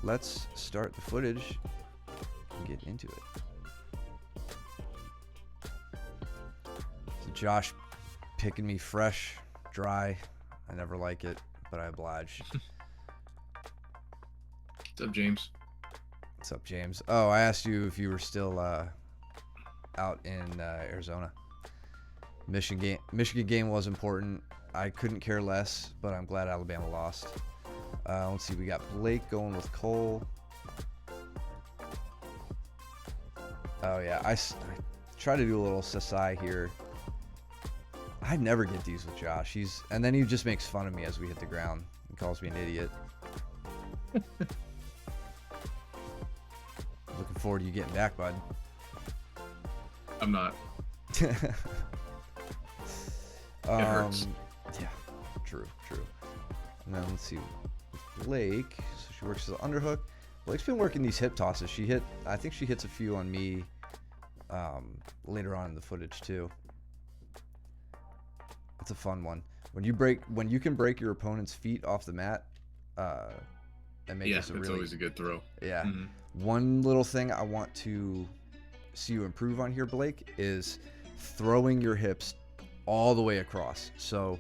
let's start the footage and get into it. So Josh picking me fresh, dry. I never like it, but I oblige. What's up, James? What's up, James? Oh, I asked you if you were still out in Arizona. Michigan game was important. I couldn't care less, but I'm glad Alabama lost. Let's see. We got Blake going with Cole. Oh, yeah. I try to do a little Sasai here. I never get these with Josh. And then he just makes fun of me as we hit the ground. He calls me an idiot. Looking forward to you getting back, bud. I'm not. It hurts. Yeah, true. And then let's see, with Blake, so she works as an underhook. Blake's been working these hip tosses. I think she hits a few on me later on in the footage too. It's a fun one. When you can break your opponent's feet off the mat, and make this it's always a good throw. Yeah. Mm-hmm. One little thing I want to see you improve on here, Blake, is throwing your hips all the way across. So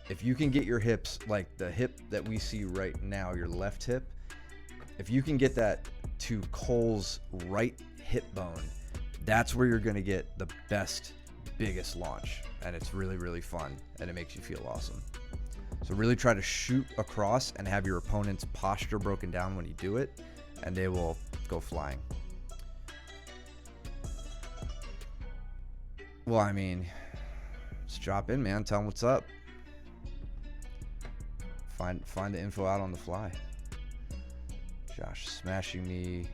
if you can get your hips, like the hip that we see right now, your left hip, if you can get that to Cole's right hip bone, that's where you're going to get the biggest launch. And it's really, really fun, and it makes you feel awesome. So really try to shoot across and have your opponent's posture broken down when you do it, and they will go flying. Well, I mean, just drop in, man. Tell them what's up. Find the info out on the fly. Josh smashing me.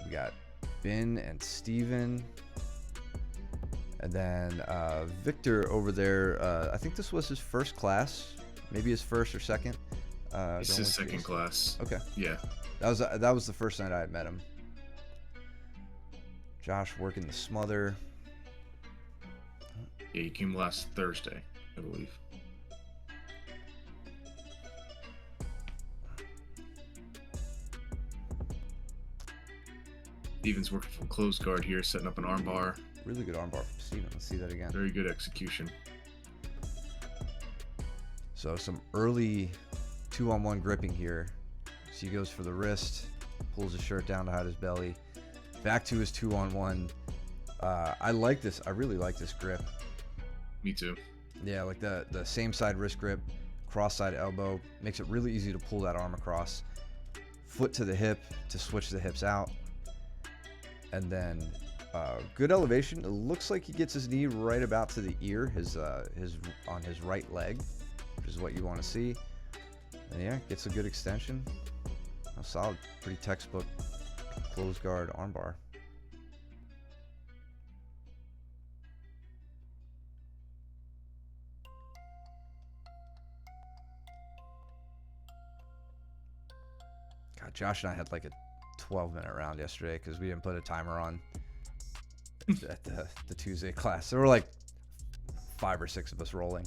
We got Ben and Steven. And then Victor over there. I think this was his first class. Maybe his first or second. It's his second class. Okay. Yeah. That was the first night I had met him. Josh working the smother. Yeah, he came last Thursday, I believe. Steven's working from closed guard here, setting up an arm bar. Really good armbar from Steven. Let's see that again. Very good execution. So some early 2-on-1 gripping here. So he goes for the wrist, pulls his shirt down to hide his belly. Back to his 2-on-1. I like this. I really like this grip. Me too. Yeah, like the same side wrist grip, cross side elbow. Makes it really easy to pull that arm across. Foot to the hip to switch the hips out. And then good elevation. It looks like he gets his knee right about to the ear, on his right leg, which is what you want to see. And yeah, gets a good extension. Oh, solid, pretty textbook closed guard armbar. God, Josh and I had like a 12-minute round yesterday because we didn't put a timer on at the Tuesday class. There were like 5 or 6 of us rolling.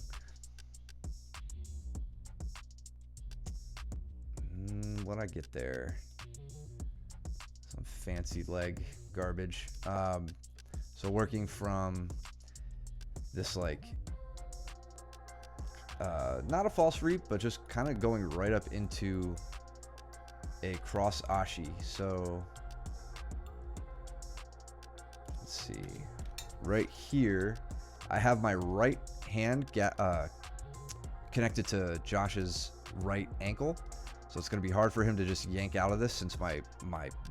What'd I get there? Some fancy leg garbage. So working from this like not a false reap, but just kind of going right up into a cross ashi. So let's see, right here I have my right hand connected to Josh's right ankle, so it's going to be hard for him to just yank out of this since my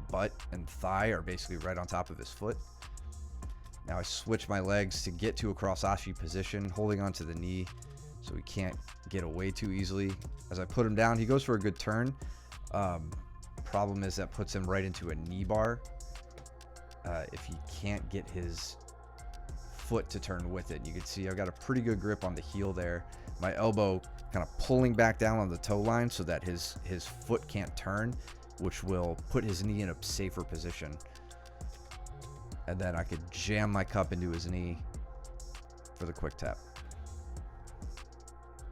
butt and thigh are basically right on top of his foot. Now I switch my legs to get to a cross ashi position, holding onto the knee so he can't get away too easily. As I put him down, he goes for a good turn. Problem is that puts him right into a knee bar if he can't get his foot to turn with it. You can see I've got a pretty good grip on the heel there. My elbow kind of pulling back down on the toe line so that his foot can't turn, which will put his knee in a safer position. And then I could jam my cup into his knee for the quick tap.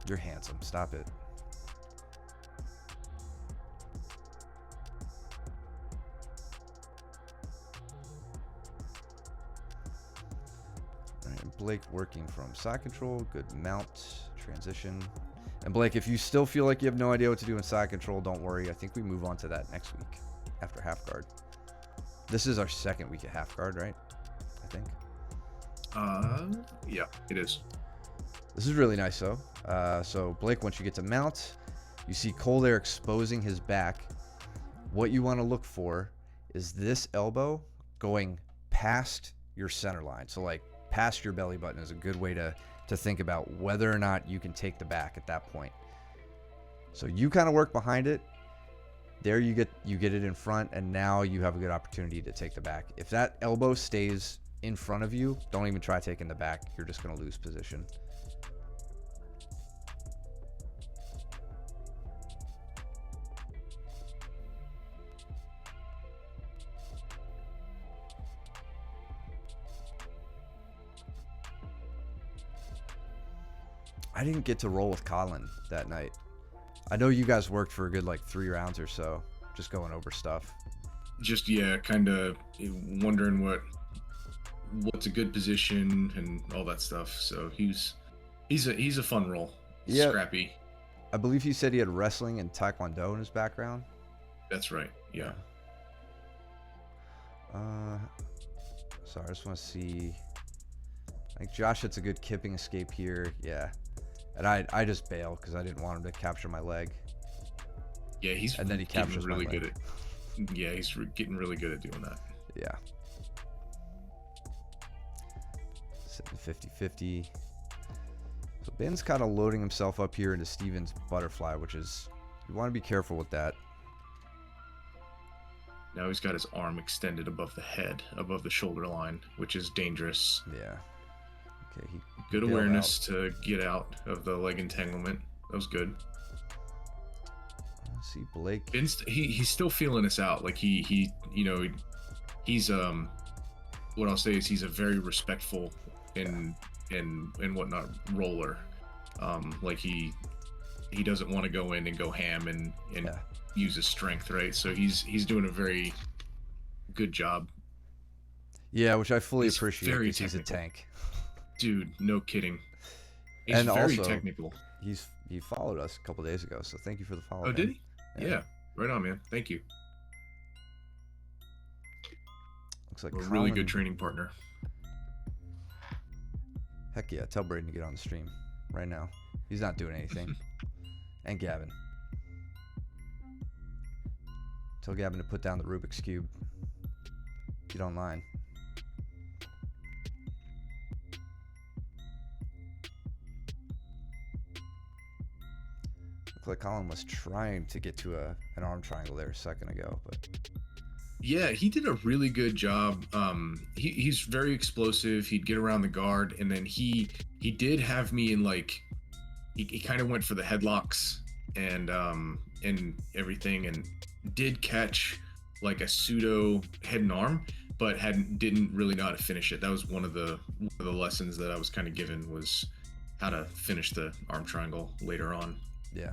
You're handsome. Stop it. Blake working from side control. Good mount, transition. And Blake, if you still feel like you have no idea what to do in side control, don't worry. I think we move on to that next week after half guard. This is our second week of half guard, right? I think. Yeah, it is. This is really nice, though. So Blake, once you get to mount, you see Cold Air exposing his back. What you want to look for is this elbow going past your center line. So like past your belly button is a good way to think about whether or not you can take the back at that point. So you kind of work behind it. There you get it in front, and now you have a good opportunity to take the back. If that elbow stays in front of you, don't even try taking the back. You're just going to lose position. I didn't get to roll with Colin that night. I know you guys worked for a good like 3 rounds or so, just going over stuff. Just kind of wondering what's a good position and all that stuff. So he's a fun roll. Yeah. Scrappy. I believe he said he had wrestling and taekwondo in his background. That's right. Yeah. Sorry, I just want to see. I think Josh hits a good kipping escape here. Yeah. And I just bail because I didn't want him to capture my leg. Yeah, he's and then he captures really my good leg. at. Yeah, he's getting really good at doing that. Yeah. Sitting 50-50. So Ben's kind of loading himself up here into Steven's butterfly, which is, you want to be careful with that. Now he's got his arm extended above the head, above the shoulder line, which is dangerous. Yeah. Okay. Good awareness to get out of the leg entanglement. That was good. Let's see, Blake. He's still feeling us out. Like he's what I'll say is he's a very respectful and whatnot roller. Like he doesn't want to go in and go ham and use his strength, right? So he's doing a very good job. Yeah, which I fully appreciate because he's a tank. Dude, no kidding. He's and very also, technical. He followed us a couple days ago, so thank you for the follow. Oh, did he? Yeah. Right on, man. Thank you. Looks like a really good training partner. Heck yeah, tell Braden to get on the stream right now. He's not doing anything. And Gavin. Tell Gavin to put down the Rubik's Cube. Get online. Like Colin was trying to get to an arm triangle there a second ago, but yeah, he did a really good job. He's very explosive. He'd get around the guard, and then he did have me in like he kind of went for the headlocks and everything, and did catch like a pseudo head and arm, but didn't really know how to finish it. That was one of the lessons that I was kind of given, was how to finish the arm triangle later on. Yeah.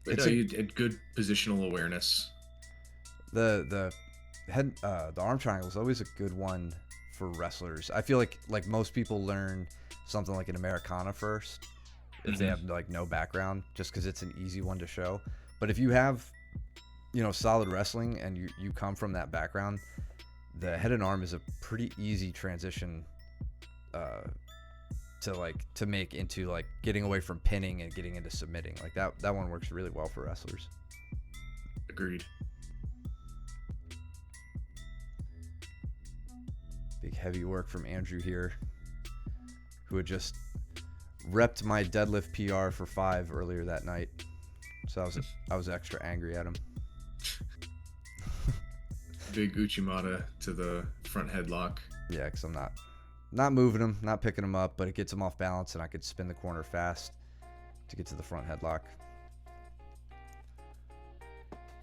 But no, you had good positional awareness. The arm triangle is always a good one for wrestlers. I feel like most people learn something like an Americana first if they have like no background, just because it's an easy one to show. But if you have, solid wrestling and you come from that background, the head and arm is a pretty easy transition to make into like getting away from pinning and getting into submitting. Like that one works really well for wrestlers. Agreed. Big heavy work from Andrew here, who had just repped my deadlift PR for 5 earlier that night. So I was extra angry at him. Big Uchimata to the front headlock. Yeah, because I'm not moving him, not picking him up, but it gets him off balance, and I could spin the corner fast to get to the front headlock.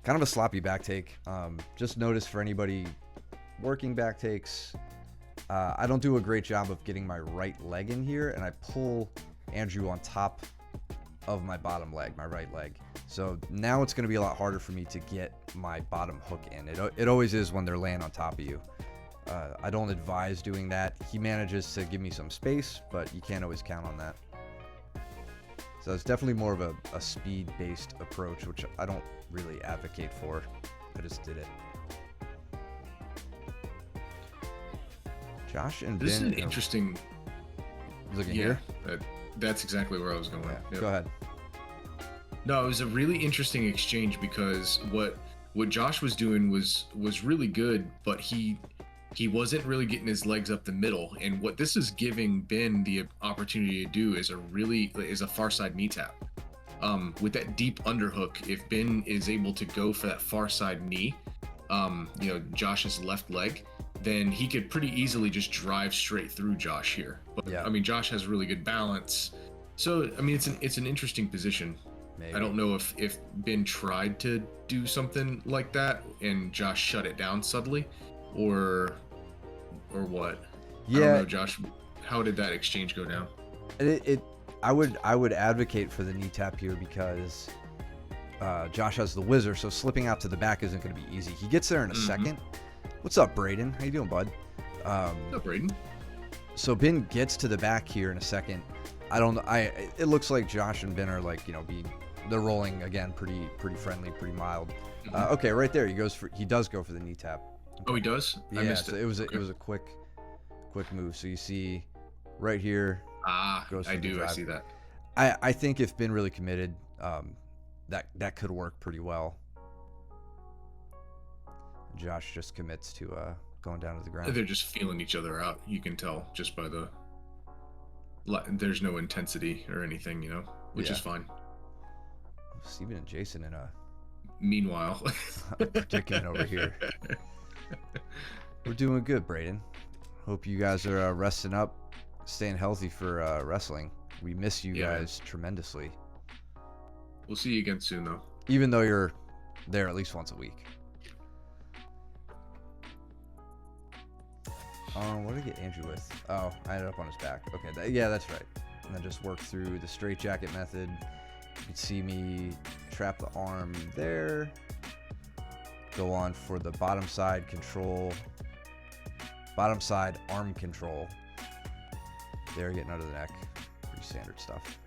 Kind of a sloppy back take. Just notice for anybody working back takes, I don't do a great job of getting my right leg in here, and I pull Andrew on top of my bottom leg, my right leg. So now it's going to be a lot harder for me to get my bottom hook in. It always is when they're laying on top of you. I don't advise doing that. He manages to give me some space, but you can't always count on that. So it's definitely more of a speed-based approach, which I don't really advocate for. I just did it. Josh and This is Ben. an interesting. Looking Yeah, here. that's exactly where I was going. Yeah. Yep. Go ahead. No, it was a really interesting exchange because what Josh was doing was really good, but he wasn't really getting his legs up the middle. And what this is giving Ben the opportunity to do is a far side knee tap. With that deep underhook, if Ben is able to go for that far side knee, Josh's left leg, then he could pretty easily just drive straight through Josh here. But Yeah. I mean, Josh has really good balance. So I mean, it's an interesting position. Maybe. I don't know if Ben tried to do something like that and Josh shut it down subtly, or what. I don't Yeah. know, Josh. How did that exchange go down? I would advocate for the knee tap here because Josh has the whizzer, so slipping out to the back isn't going to be easy. He gets there in a second. What's up, Braden? How you doing, bud? No, Braden. So Ben gets to the back here in a second. I don't know. It looks like Josh and Ben are like, they're rolling again, pretty friendly, pretty mild. Okay, right there, he does go for the knee tap. Oh, he does. I Yeah, missed so it. it was a quick move. So you see, right here. Goes for I the do. I drive. see that. I think if Ben really committed, that could work pretty well. Josh just commits to going down to the ground. They're just feeling each other out. You can tell just by there's no intensity or anything, which Yeah. is fine. Steven and Jason in a Meanwhile, predicament over here. We're doing good, Braden. Hope you guys are resting up, staying healthy for wrestling. We miss you Yeah. guys tremendously. We'll see you again soon, though. Even though you're there at least once a week. What did I get Andrew with? Oh, I ended up on his back. Okay, yeah, that's right. And then just work through the straight jacket method. You can see me trap the arm there. Go on for the bottom side control. Bottom side arm control. There, getting under the neck. Pretty standard stuff.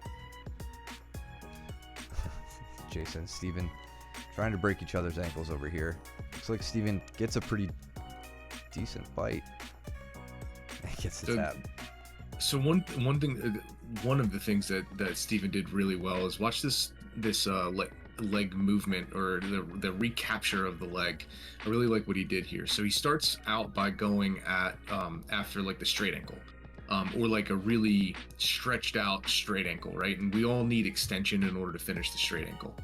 Jason, Steven, trying to break each other's ankles over here. Looks like Steven gets a pretty decent bite. He gets the tap. So one of the things that Steven did really well is watch this leg movement, or the recapture of the leg. I really like what he did here. So he starts out by going at after like the straight ankle, or like a really stretched out straight ankle, right? And we all need extension in order to finish the straight ankle.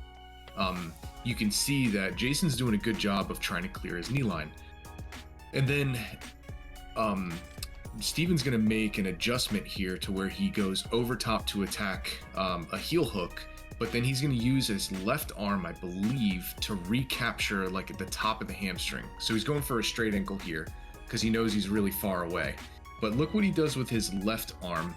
You can see that Jason's doing a good job of trying to clear his knee line, and then Steven's going to make an adjustment here to where he goes over top to attack a heel hook, but then he's going to use his left arm, I believe, to recapture like at the top of the hamstring. So he's going for a straight ankle here because he knows he's really far away. But look what he does with his left arm,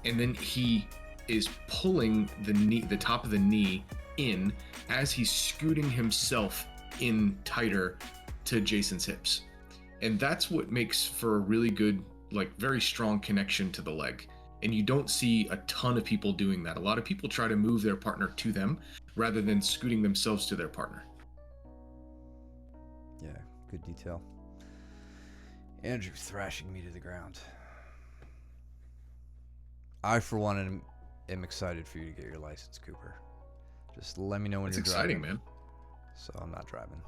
and then he is pulling the top of the knee in as he's scooting himself in tighter to Jason's hips. And that's what makes for a really good, like very strong connection to the leg. And you don't see a ton of people doing that. A lot of people try to move their partner to them rather than scooting themselves to their partner. Yeah, good detail. Andrew thrashing me to the ground. I, for one, am excited for you to get your license, Cooper. Just let me know when It's you're exciting, driving. man. So I'm not driving.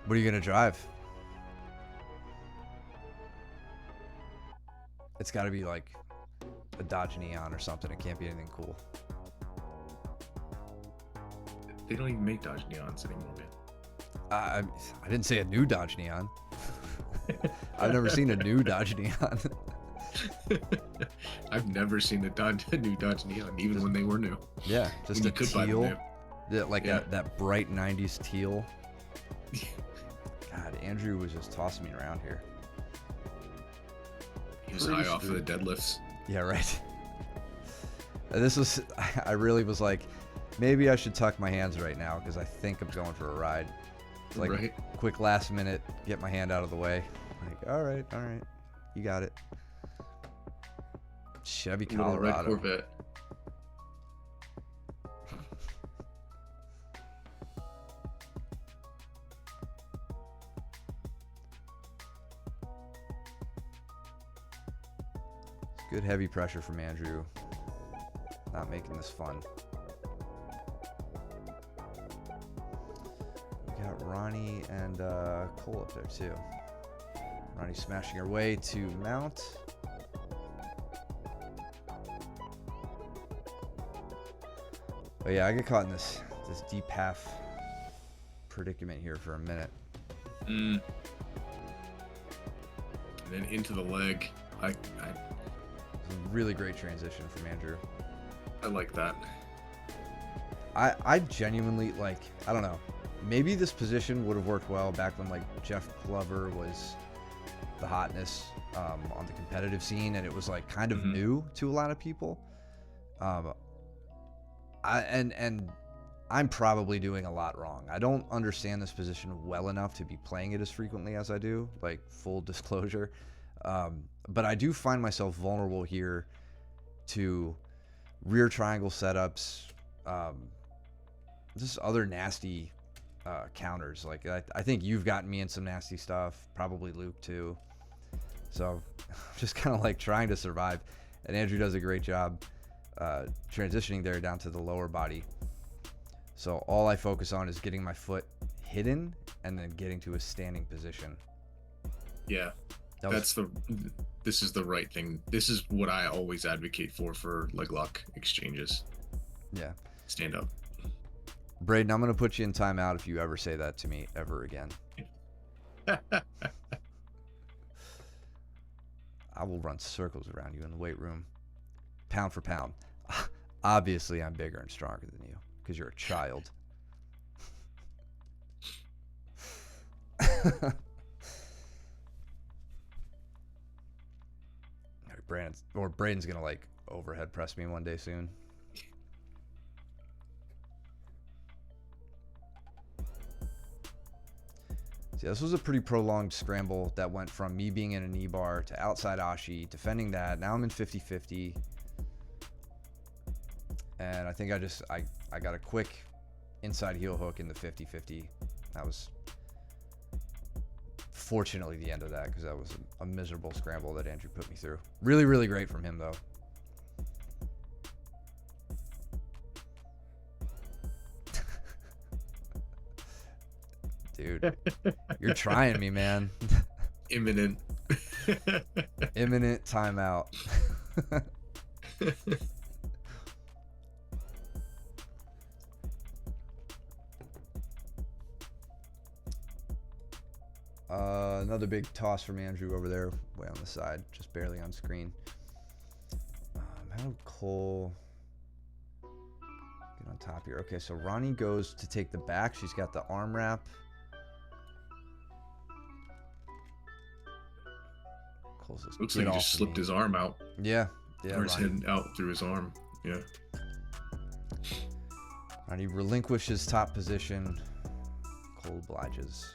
What are you gonna drive? It's got to be like a Dodge Neon or something. It can't be anything cool. They don't even make Dodge Neons anymore, man. I didn't say a new Dodge Neon. I've never seen a new Dodge Neon. I've never seen a new Dodge Neon, even when they were new. Yeah, just When a you could buy them teal. new. Yeah, like Yeah. that bright 90s teal. God, Andrew was just tossing me around here. He was Pretty high off of the screwed. deadlifts. Yeah, right. This was, I really was like, maybe I should tuck my hands right now because I think I'm going for a ride. It's like Right. quick last minute, get my hand out of the way. Like, all right, you got it. Chevy Little red Colorado. Corvette. It's good heavy pressure from Andrew. Not making this fun. We got Ronnie and Cole up there too. Ronnie smashing her way to mount. But yeah, I get caught in this deep half predicament here for a minute. And then into the leg. It's a really great transition from Andrew. I like that. I genuinely, like, I don't know. Maybe this position would have worked well back when, like, Jeff Glover was the hotness on the competitive scene, and it was, like, kind of new to a lot of people. I'm probably doing a lot wrong. I don't understand this position well enough to be playing it as frequently as I do, like, full disclosure. But I do find myself vulnerable here to rear triangle setups, just other nasty counters. Like, I think you've gotten me in some nasty stuff, probably Luke too. So I'm just kind of like trying to survive, and Andrew does a great job transitioning there down to the lower body. So all I focus on is getting my foot hidden and then getting to a standing position. Yeah. This is the right thing. This is what I always advocate for leg lock exchanges. Yeah. Stand up. Braden, I'm going to put you in timeout if you ever say that to me ever again. I will run circles around you in the weight room, pound for pound. Obviously, I'm bigger and stronger than you because you're a child. Braden's gonna like overhead press me one day soon. See, this was a pretty prolonged scramble that went from me being in a knee bar to outside Ashi, defending that. Now I'm in 50-50. And I think I got a quick inside heel hook in the 50-50. That was fortunately the end of that because that was a miserable scramble that Andrew put me through. Really, really great from him though. Dude, you're trying me, man. Imminent. Imminent timeout. Another big toss from Andrew over there, way on the side, just barely on screen. How did Cole get on top here? Okay, so Ronnie goes to take the back. She's got the arm wrap. Cole's just Looks like he just slipped his arm out. Yeah, or his head out through his arm. Yeah. Ronnie relinquishes top position. Cole obliges.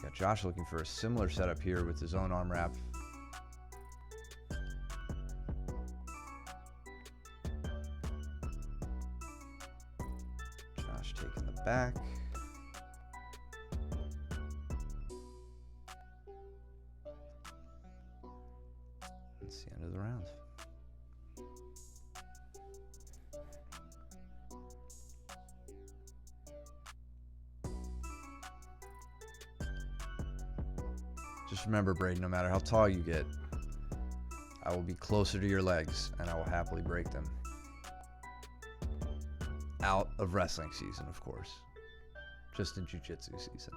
Got Josh looking for a similar setup here with his own arm wrap. Josh taking the back. That's the end of the round. Just remember, Braden, no matter how tall you get, I will be closer to your legs and I will happily break them. Out of wrestling season, of course. Just in jiu-jitsu season.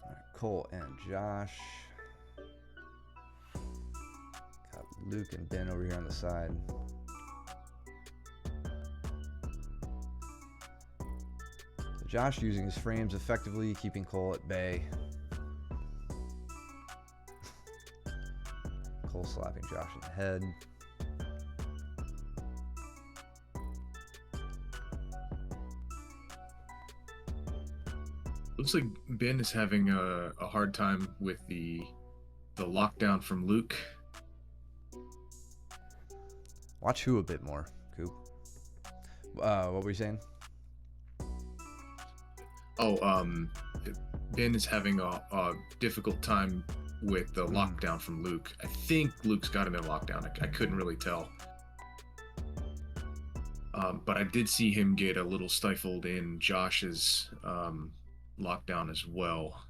All right, Cole and Josh. Got Luke and Ben over here on the side. Josh using his frames effectively, keeping Cole at bay. ankle, slapping Josh in the head. Looks like Ben is having a hard time with the lockdown from Luke. Watch who a bit more, Coop. What were you saying? Oh, Ben is having a difficult time with the lockdown from Luke. I think Luke's got him in lockdown. I couldn't really tell. But I did see him get a little stifled in Josh's lockdown as well.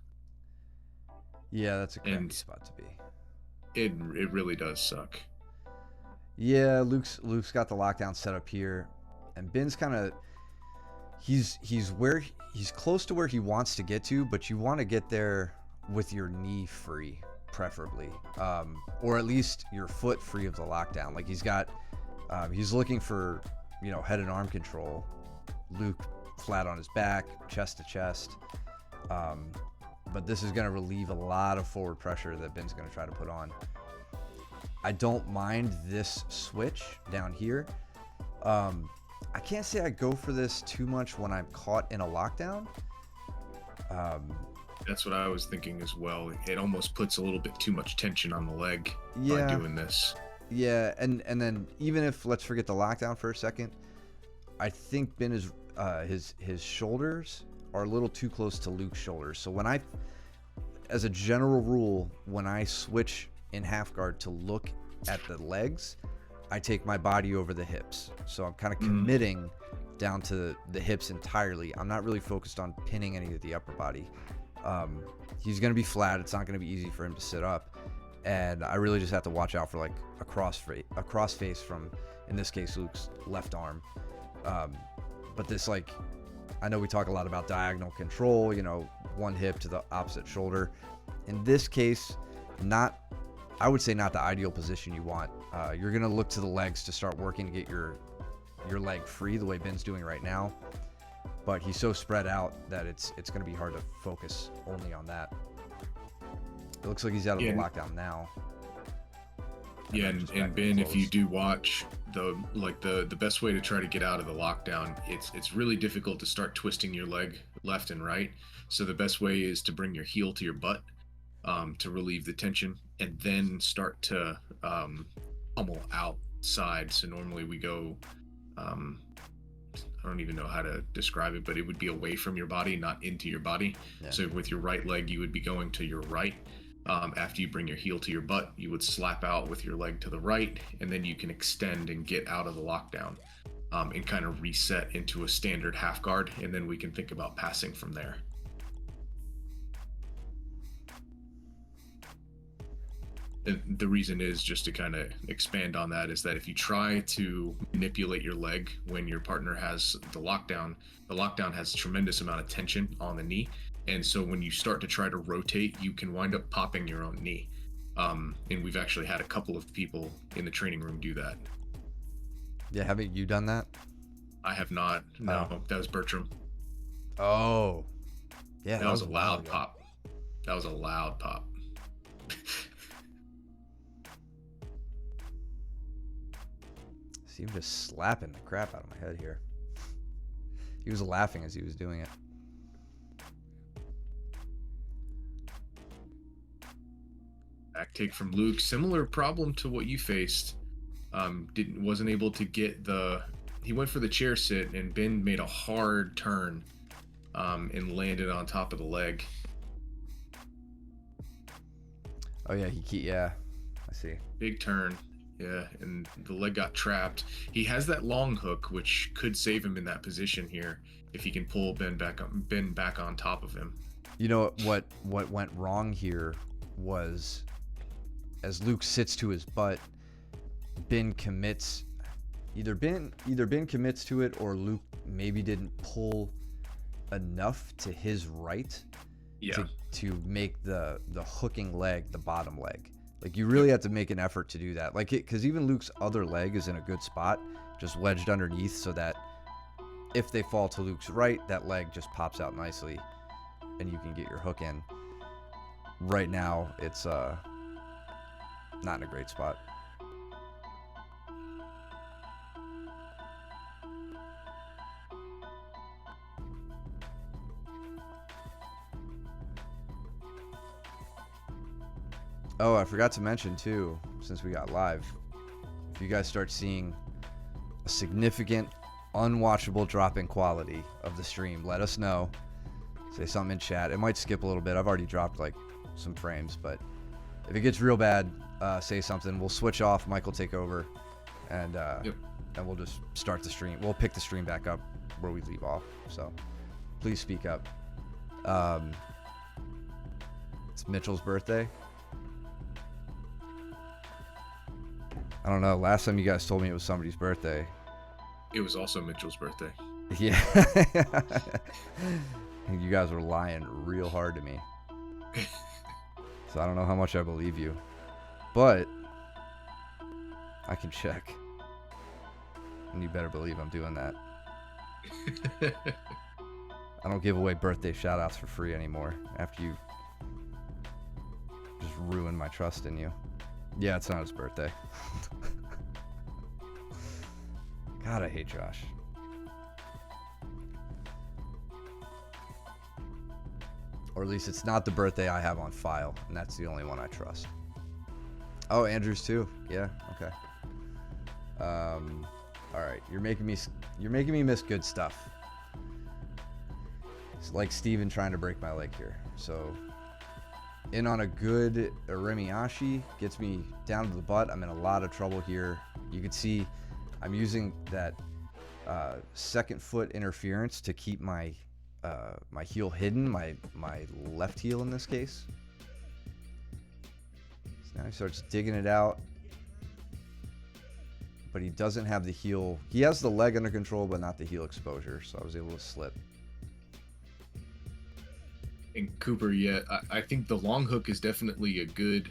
Yeah, that's a crappy spot to be. It really does suck. Yeah, Luke's got the lockdown set up here, and Ben's kind of he's close to where he wants to get to, but you want to get there with your knee free, preferably, or at least your foot free of the lockdown. Like he's looking for head and arm control. Luke flat on his back, chest to chest. But this is going to relieve a lot of forward pressure that Ben's going to try to put on. I don't mind this switch down here. I can't say I go for this too much when I'm caught in a lockdown. That's what I was thinking as well. It almost puts a little bit too much tension on the leg by doing this. Yeah, and then even if, let's forget the lockdown for a second, I think Ben is his shoulders are a little too close to Luke's shoulders. So as a general rule, when I switch in half guard to look at the legs, I take my body over the hips. So I'm kind of committing down to the hips entirely. I'm not really focused on pinning any of the upper body. He's going to be flat. It's not going to be easy for him to sit up. And I really just have to watch out for like a cross face from, in this case, Luke's left arm. But this, like, I know we talk a lot about diagonal control, one hip to the opposite shoulder. In this case, I would say not the ideal position you want. You're going to look to the legs to start working to get your leg free the way Ben's doing right now. But he's so spread out that it's going to be hard to focus only on that. It looks like he's out of the lockdown now. Yeah, and Ben, if you do watch the best way to try to get out of the lockdown, it's really difficult to start twisting your leg left and right. So the best way is to bring your heel to your butt to relieve the tension, and then start to pummel outside. So normally we go, I don't even know how to describe it, but it would be away from your body, not into your body. Yeah. So with your right leg, you would be going to your right. After you bring your heel to your butt, you would slap out with your leg to the right, and then you can extend and get out of the lockdown and kind of reset into a standard half guard, and then we can think about passing from there. And the reason is, just to kind of expand on that, is that if you try to manipulate your leg when your partner has the lockdown has a tremendous amount of tension on the knee. And so when you start to try to rotate, you can wind up popping your own knee. And we've actually had a couple of people in the training room do that. Yeah, haven't you done that? I have not. No, that was Bertram. Oh. Yeah, that was a loud pop. That was a loud pop. See him just slapping the crap out of my head here. He was laughing as he was doing it. Back take from Luke. Similar problem to what you faced. Wasn't able to get he went for the chair sit, and Ben made a hard turn and landed on top of the leg. Oh yeah, I see. Big turn. Yeah, and the leg got trapped. He has that long hook, which could save him in that position here if he can pull Ben back on top of him. You know what went wrong here was, as Luke sits to his butt, Ben commits. Either Ben commits to it, or Luke maybe didn't pull enough to his right to make the hooking leg the bottom leg. Like, you really have to make an effort to do that. Like, because even Luke's other leg is in a good spot, just wedged underneath, so that if they fall to Luke's right, that leg just pops out nicely, and you can get your hook in. Right now, it's not in a great spot. Oh, I forgot to mention too, since we got live, if you guys start seeing a significant unwatchable drop in quality of the stream, let us know. Say something in chat. It might skip a little bit. I've already dropped like some frames, but if it gets real bad, say something. We'll switch off. Mike will take over, and and we'll just start the stream. We'll pick the stream back up where we leave off. So please speak up. It's Mitchell's birthday. I don't know. Last time you guys told me it was somebody's birthday. It was also Mitchell's birthday. Yeah. You guys were lying real hard to me. So I don't know how much I believe you. But I can check. And you better believe I'm doing that. I don't give away birthday shout outs for free anymore after you just ruined my trust in you. Yeah, it's not his birthday. God, I hate Josh. Or at least it's not the birthday I have on file, and that's the only one I trust. Oh, Andrew's too. Yeah, okay. All right, you're making me miss good stuff. It's like Steven trying to break my leg here. So in on a good Irimiyashi gets me down to the butt. I'm in a lot of trouble here. You can see I'm using that second foot interference to keep my my heel hidden, my left heel in this case. So now he starts digging it out, but he doesn't have the heel. He has the leg under control, but not the heel exposure. So I was able to slip. And Cooper, yeah, I think the long hook is definitely a good,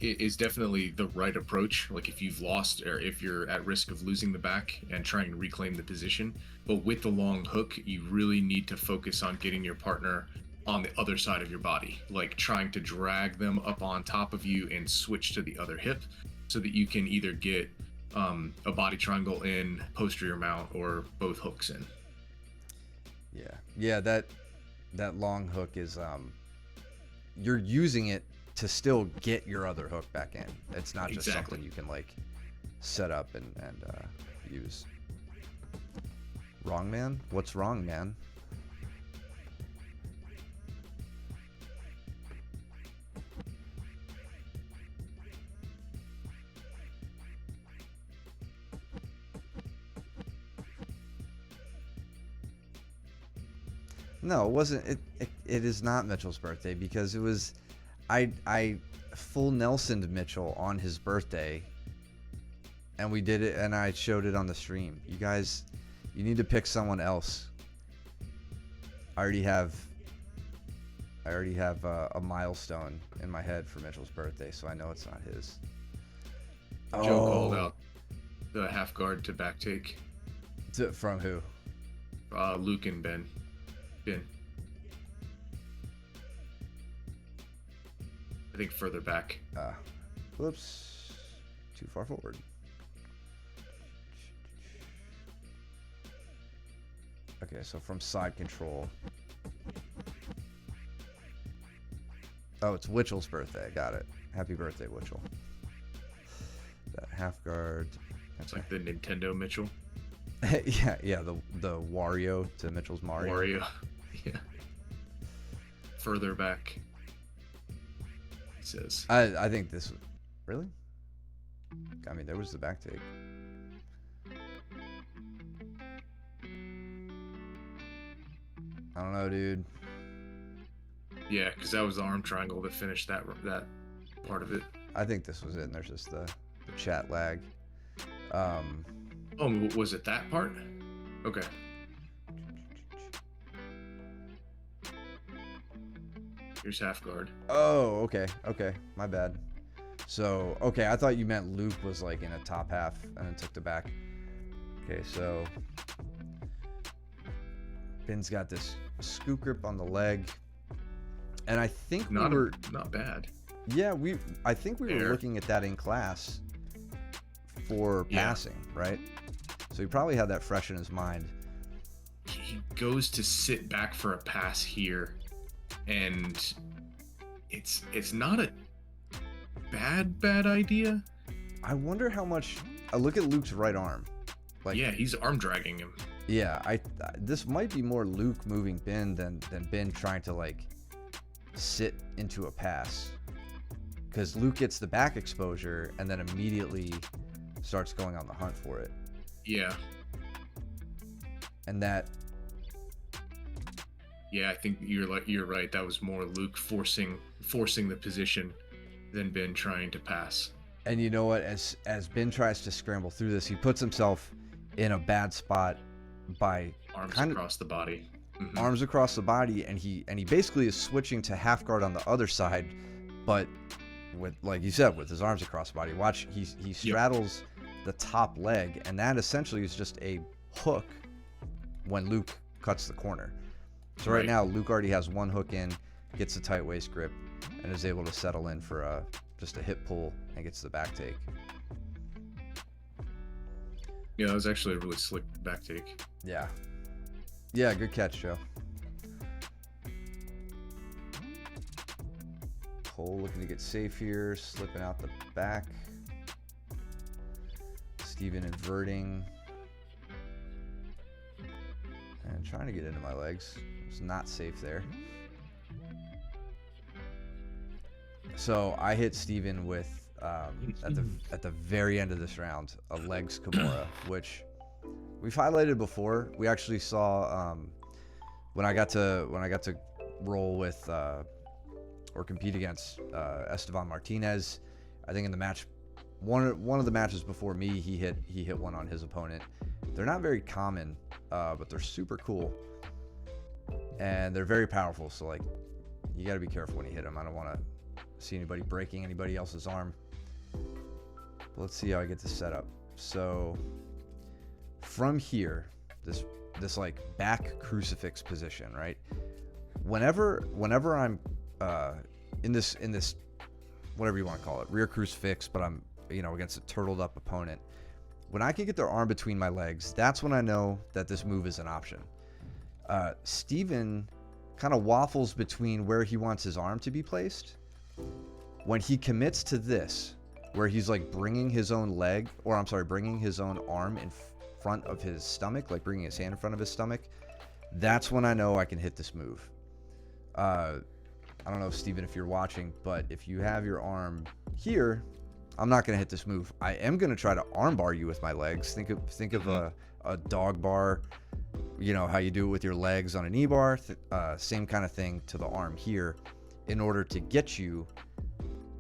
it is definitely the right approach. Like if you've lost or if you're at risk of losing the back and trying to reclaim the position. But with the long hook, you really need to focus on getting your partner on the other side of your body, like trying to drag them up on top of you and switch to the other hip so that you can either get a body triangle in, posterior mount, or both hooks in. Yeah, that long hook is you're using it to still get your other hook back in. It's not just something you can like set up and use. Wrong, man? What's wrong, man? No, it wasn't. It is not Mitchell's birthday because it was. I full Nelson'd Mitchell on his birthday, and we did it, and I showed it on the stream. You guys, you need to pick someone else. I already have a milestone in my head for Mitchell's birthday, so I know it's not his. Joe called out the half guard to back take. From who? Luke and Ben. I think further back. Whoops. Too far forward. Okay, so from side control. Oh, it's Witchell's birthday. Got it. Happy birthday, Witchell. That half guard. It's like the Nintendo Mitchell. yeah, the Wario to Mitchell's Mario. Wario. Yeah. Further back. It says. I think this was really. I mean, there was the back take. I don't know, dude. Yeah, because that was the arm triangle that finished that part of it. I think this was it, and there's just the chat lag. Oh, was it that part? Okay. Here's half guard. Oh, okay, my bad. So, okay, I thought you meant Luke was like in a top half and then took the back. Okay, so Ben's got this scoop grip on the leg, and I think not bad. Yeah, I think we were There. looking at that in class for Yeah. passing, right? So he probably had that fresh in his mind. He goes to sit back for a pass here, and it's not a bad idea. I wonder how much. I look at Luke's right arm. Like, Yeah, he's arm dragging him. yeah, this might be more Luke moving Ben than Ben trying to like sit into a pass, because Luke gets the back exposure and then immediately starts going on the hunt for it, Yeah. and that Yeah, I think you're right. That was more Luke forcing the position than Ben trying to pass. and you know what, as Ben tries to scramble through this, he puts himself in a bad spot by Arms kind of across the body. Mhm. arms across the body, and he basically is switching to half guard on the other side, but with, like you said, with his arms across the body. Watch, he straddles the top leg, and that essentially is just a hook when Luke cuts the corner. So right Right. now Luke already has one hook in, gets a tight waist grip, and is able to settle in for just a hip pull and gets the back take. Yeah, that was actually a really slick back take. Yeah, good catch, Joe. Cole looking to get safe here, slipping out the back. Steven inverting and trying to get into my legs. It's not safe there. So I hit Steven with at the very end of this round a legs Kimura, which we've highlighted before. We actually saw when I got to roll with or compete against Esteban Martinez. I think in the match, one of the matches before me, he hit one on his opponent. They're not very common, but they're super cool, and they're very powerful. So like, you got to be careful when you hit them. I don't want to see anybody breaking anybody else's arm. But let's see how I get this set up. So from here, this like back crucifix position, right? Whenever I'm in this whatever you want to call it, rear crucifix, but I'm against a turtled up opponent, when I can get their arm between my legs, that's when I know that this move is an option. Steven kind of waffles between where he wants his arm to be placed. When he commits to this, where he's like bringing his own arm in front of his stomach, like bringing his hand in front of his stomach, that's when I know I can hit this move. I don't know, Steven, if you're watching, but if you have your arm here, I'm not going to hit this move. I am going to try to armbar you with my legs. Think of a dog bar, how you do it with your legs on an E-bar. Same kind of thing to the arm here, in order to get you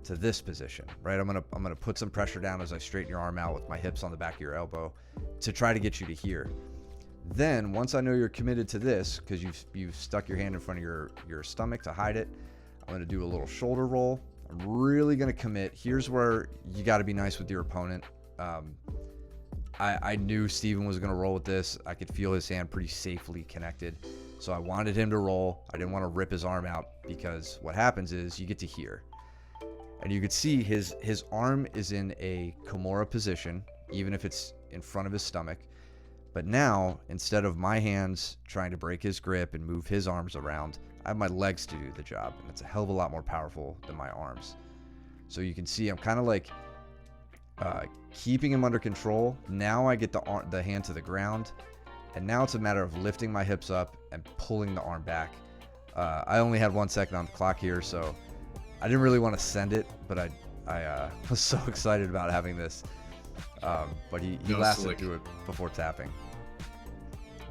to this position, right? I'm gonna put some pressure down as I straighten your arm out with my hips on the back of your elbow to try to get you to here. Then once I know you're committed to this, because you've stuck your hand in front of your stomach to hide it, I'm gonna do a little shoulder roll. I'm really gonna commit. Here's where you got to be nice with your opponent. I knew Steven was gonna roll with this. I could feel his hand pretty safely connected, so I wanted him to roll. I didn't want to rip his arm out, because what happens is you get to here, and you could see his arm is in a Kimura position, even if it's in front of his stomach. But now, instead of my hands trying to break his grip and move his arms around, I have my legs to do the job, and it's a hell of a lot more powerful than my arms. So you can see I'm kind of like keeping him under control. Now I get the hand to the ground, and now it's a matter of lifting my hips up and pulling the arm back. I only had 1 second on the clock here, so I didn't really want to send it, but I was so excited about having this. But he lasted through it before tapping.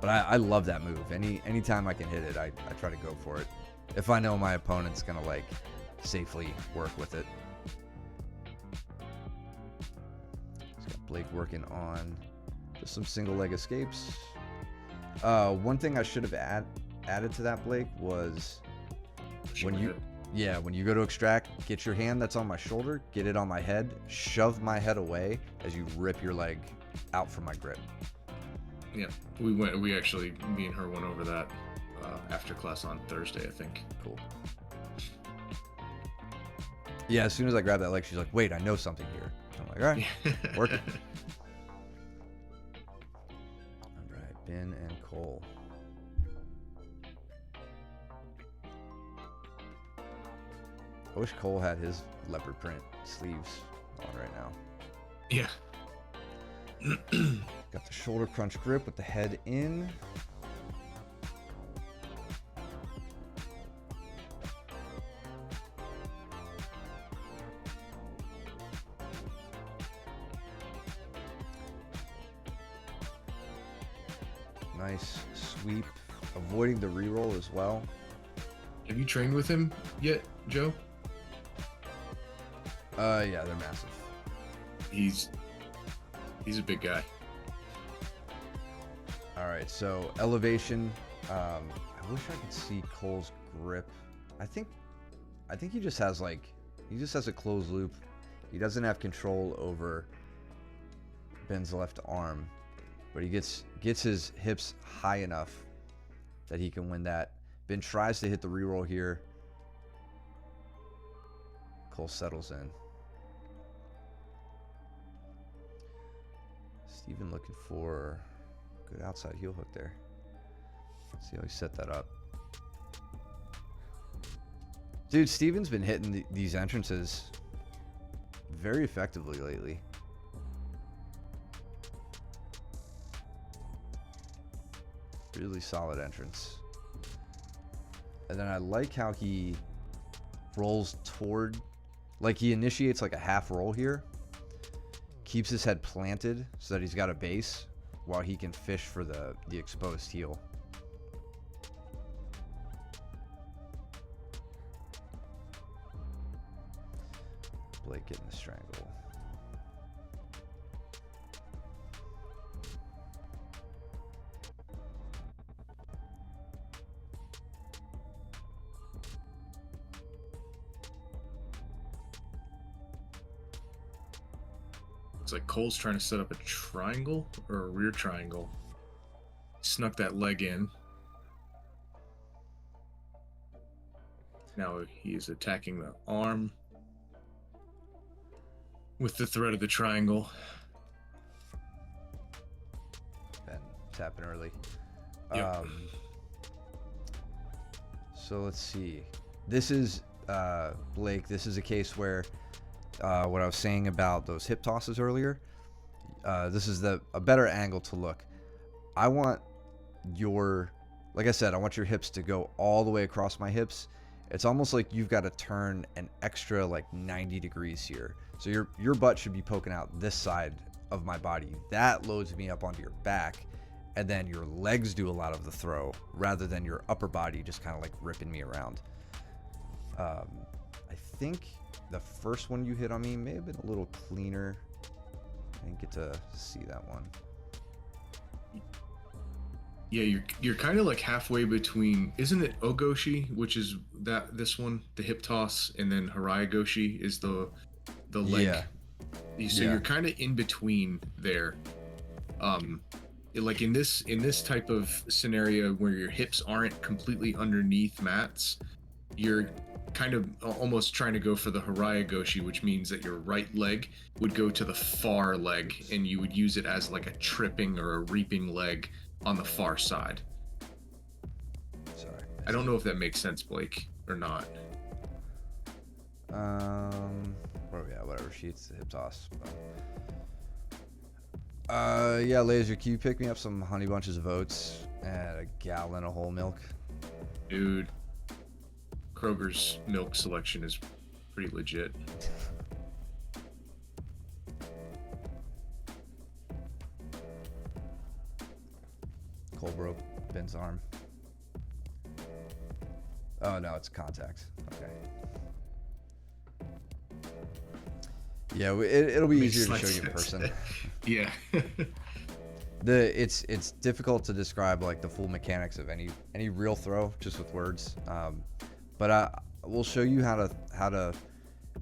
But I love that move. Anytime I can hit it, I try to go for it, if I know my opponent's gonna like safely work with it. Just got Blake working on just some single leg escapes. One thing I should have added to that, Blake, was when you go to extract, get your hand that's on my shoulder, get it on my head, shove my head away as you rip your leg out from my grip. Yeah, we actually, me and her went over that after class on Thursday, I think. Cool. Yeah, as soon as I grab that leg, she's like, "Wait, I know something here." I'm like, "All right, work it." All right, Ben and Cole. I wish Cole had his leopard print sleeves on right now. Yeah. Got the shoulder crunch grip with the head in. Nice sweep, avoiding the reroll as well. Have you trained with him yet, Joe? Yeah, they're massive. He's a big guy. All right, so elevation. I wish I could see Cole's grip. I think he just has a closed loop. He doesn't have control over Ben's left arm, but he gets his hips high enough that he can win that. Ben tries to hit the reroll here. Cole settles in. Steven looking for a good outside heel hook there. See how he set that up. Dude, Steven's been hitting these entrances very effectively lately. Really solid entrance. And then I like how he rolls toward, like he initiates like a half roll here. Keeps his head planted so that he's got a base while he can fish for the exposed heel. Blake getting the strangle. Looks like Cole's trying to set up a triangle or a rear triangle. Snuck that leg in. Now he is attacking the arm with the threat of the triangle. Ben tapping early. Yep. So let's see. This is Blake. This is a case where what I was saying about those hip tosses earlier. This is a better angle to look. I want like I said, I want your hips to go all the way across my hips. It's almost like you've got to turn an extra like 90 degrees here. So your butt should be poking out this side of my body. That loads me up onto your back, and then your legs do a lot of the throw rather than your upper body just kind of like ripping me around. I think the first one you hit on me may have been a little cleaner. I didn't get to see that one. Yeah, you're kind of like halfway between, isn't it Ogoshi, which is this one, the hip toss, and then Harai Goshi is the leg. Yeah. So you're kind of in between there. Like in this type of scenario where your hips aren't completely underneath mats, you're kind of almost trying to go for the Harai Goshi, which means that your right leg would go to the far leg and you would use it as like a tripping or a reaping leg on the far side. Sorry. I don't know if that makes sense, Blake, or not. Where are we at? Whatever. Sheets, the hip toss. Yeah, Laser, can you pick me up some honey bunches of oats and a gallon of whole milk? Dude, Kroger's milk selection is pretty legit. Cole broke Ben's arm. Oh no, it's contact. Okay. Yeah, it'll be easier to show you in person. Yeah. It's difficult to describe like the full mechanics of any real throw just with words. But we'll show you how to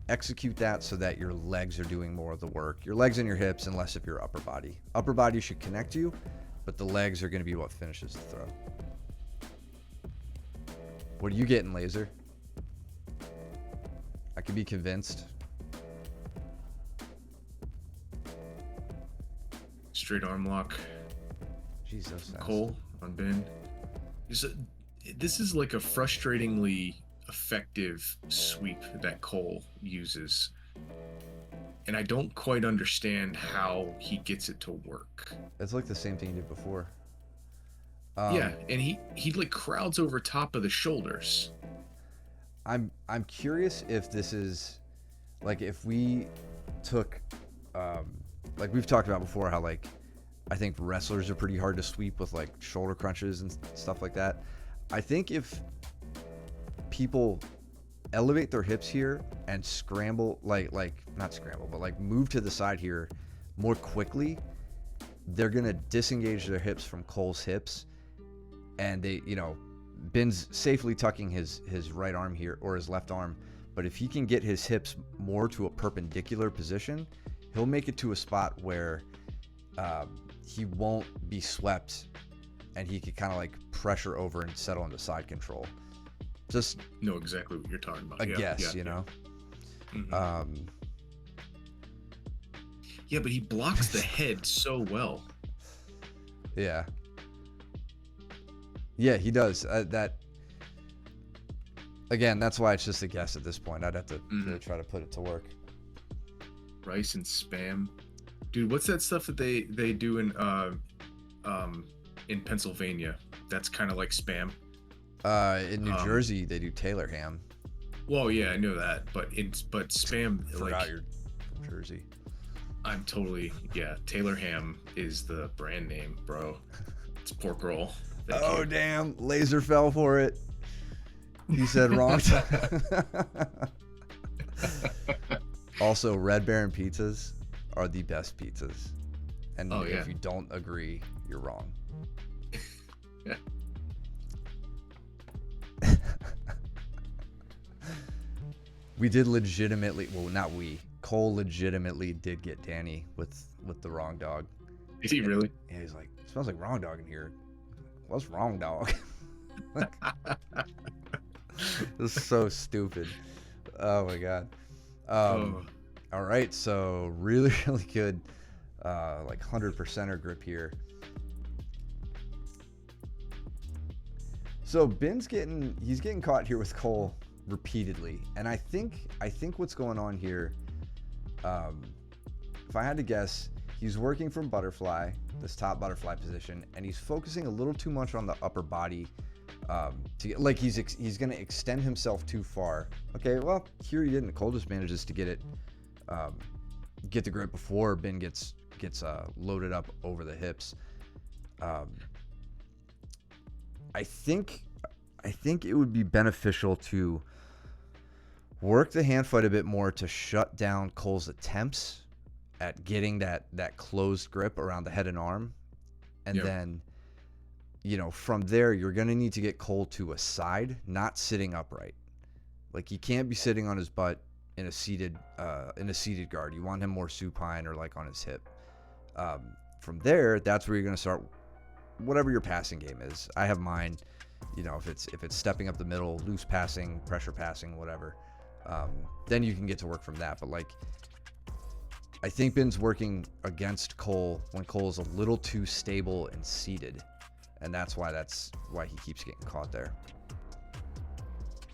execute that so that your legs are doing more of the work. Your legs and your hips, and less of your upper body. Upper body should connect you, but the legs are going to be what finishes the throw. What are you getting, Laser? I could be convinced. Straight arm lock. Jesus. Cole on Ben. This is like a frustratingly effective sweep that Cole uses. And I don't quite understand how he gets it to work. It's like the same thing he did before. Yeah, and he like crowds over top of the shoulders. I'm curious if this is like if we took like we've talked about before how like I think wrestlers are pretty hard to sweep with like shoulder crunches and stuff like that. I think if people elevate their hips here and scramble like not scramble but like move to the side here more quickly, they're gonna disengage their hips from Cole's hips, and they, you know, Ben's safely tucking his right arm here or his left arm, but if he can get his hips more to a perpendicular position, he'll make it to a spot where he won't be swept, and he could kind of like pressure over and settle into side control. Just know exactly what you're talking about. I guess, you know. Mm-hmm. Yeah, but he blocks the head so well. Yeah. Yeah, he does. That again, that's why it's just a guess at this point. I'd have to really try to put it to work. Rice and spam, dude. What's that stuff that they do in Pennsylvania? That's kind of like spam. In New Jersey, they do Taylor ham. Well, yeah, I know that, but spam. Forgot you're from Jersey. I'm totally Taylor ham is the brand name, bro. It's pork roll. Thank you. Damn! Laser fell for it. You said wrong. Also, Red Baron pizzas are the best pizzas, and if you don't agree, you're wrong. Yeah. We did legitimately, well, not we. Cole legitimately did get Danny with the wrong dog. Is he really? Yeah, he's like, it smells like wrong dog in here. What's wrong dog? This is so stupid. Oh my god. All right, so really good like 100%er grip here. So Ben's getting caught here with Cole repeatedly, and I think what's going on here, if I had to guess, he's working from butterfly, this top butterfly position, and he's focusing a little too much on the upper body, to get, like he's going to extend himself too far. Okay, well here he didn't. Cole just manages to get it, get the grip before Ben gets loaded up over the hips. I think it would be beneficial to work the hand fight a bit more to shut down Cole's attempts at getting that closed grip around the head and arm. And then, you know, from there, you're going to need to get Cole to a side, not sitting upright. Like, he can't be sitting on his butt in a seated guard. You want him more supine or like on his hip. From there, that's where you're going to start whatever your passing game is. I have mine, you know, if it's stepping up the middle, loose passing, pressure passing, whatever. Then you can get to work from that. But like, I think Ben's working against Cole when Cole's a little too stable and seated, and that's why he keeps getting caught there.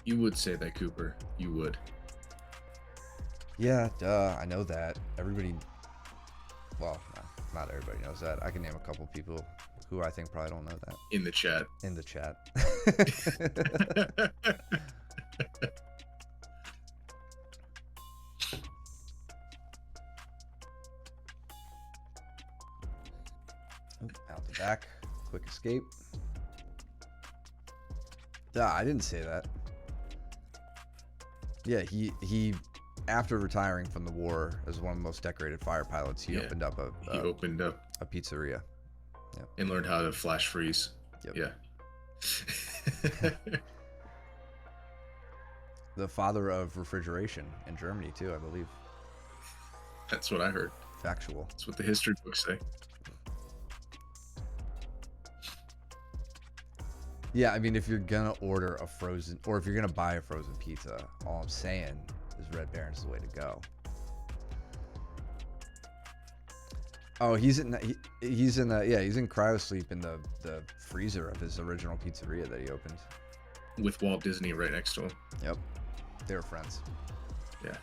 You would say that, Cooper. You would. Yeah, duh. I know that. Everybody. Well, no, not everybody knows that. I can name a couple people who I think probably don't know that. In the chat. In the chat. Out the back. Quick escape. Duh, I didn't say that. Yeah, he after retiring from the war as one of the most decorated fire pilots, he opened up a pizzeria. Yep. And learned how to flash freeze. Yep. Yeah. The father of refrigeration in Germany too, I believe. That's what I heard. Factual. That's what the history books say. Yeah, I mean, if you're gonna order a frozen, or if you're gonna buy a frozen pizza, all I'm saying is Red Baron's the way to go. Oh, he's in cryo sleep in the freezer of his original pizzeria that he opened. With Walt Disney right next to him. Yep, they were friends. Yeah.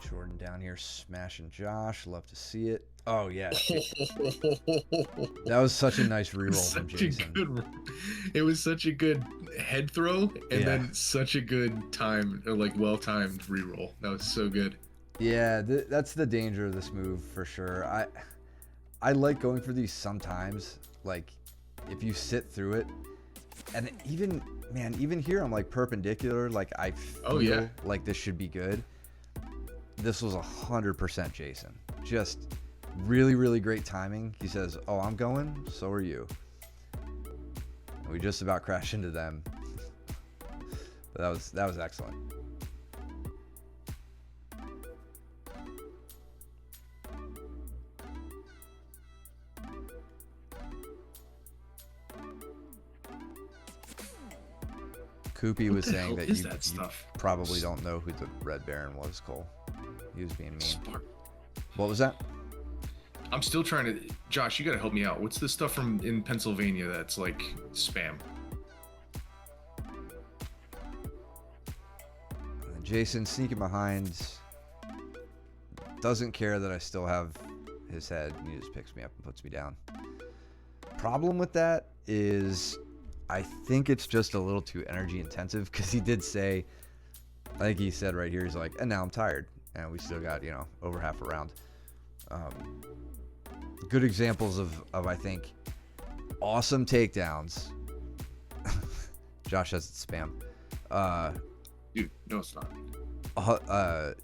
Jordan down here smashing Josh. Love to see it. Oh yeah, that was such a nice reroll from Jason. It was such a good head throw, and then such a good time, or like well-timed reroll. That was so good. Yeah, that's the danger of this move for sure. I like going for these sometimes. Like if you sit through it, and even here I'm like perpendicular. Like I feel like this should be good. This was 100% Jason. Just really, really great timing. He says, "Oh, I'm going. So are you." And we just about crashed into them. But that was excellent. Koopy was saying that you probably don't know who the Red Baron was, Cole. He was being mean. Spark. What was that? I'm still trying to... Josh, you gotta help me out. What's the stuff from in Pennsylvania that's like spam? Jason sneaking behind. Doesn't care that I still have his head. He just picks me up and puts me down. Problem with that is I think it's just a little too energy intensive, because he did say, I think he said right here, he's like, and now I'm tired. And we still got, over half a round. Good examples of I think, awesome takedowns. Josh has it spam. Dude, no, it's not.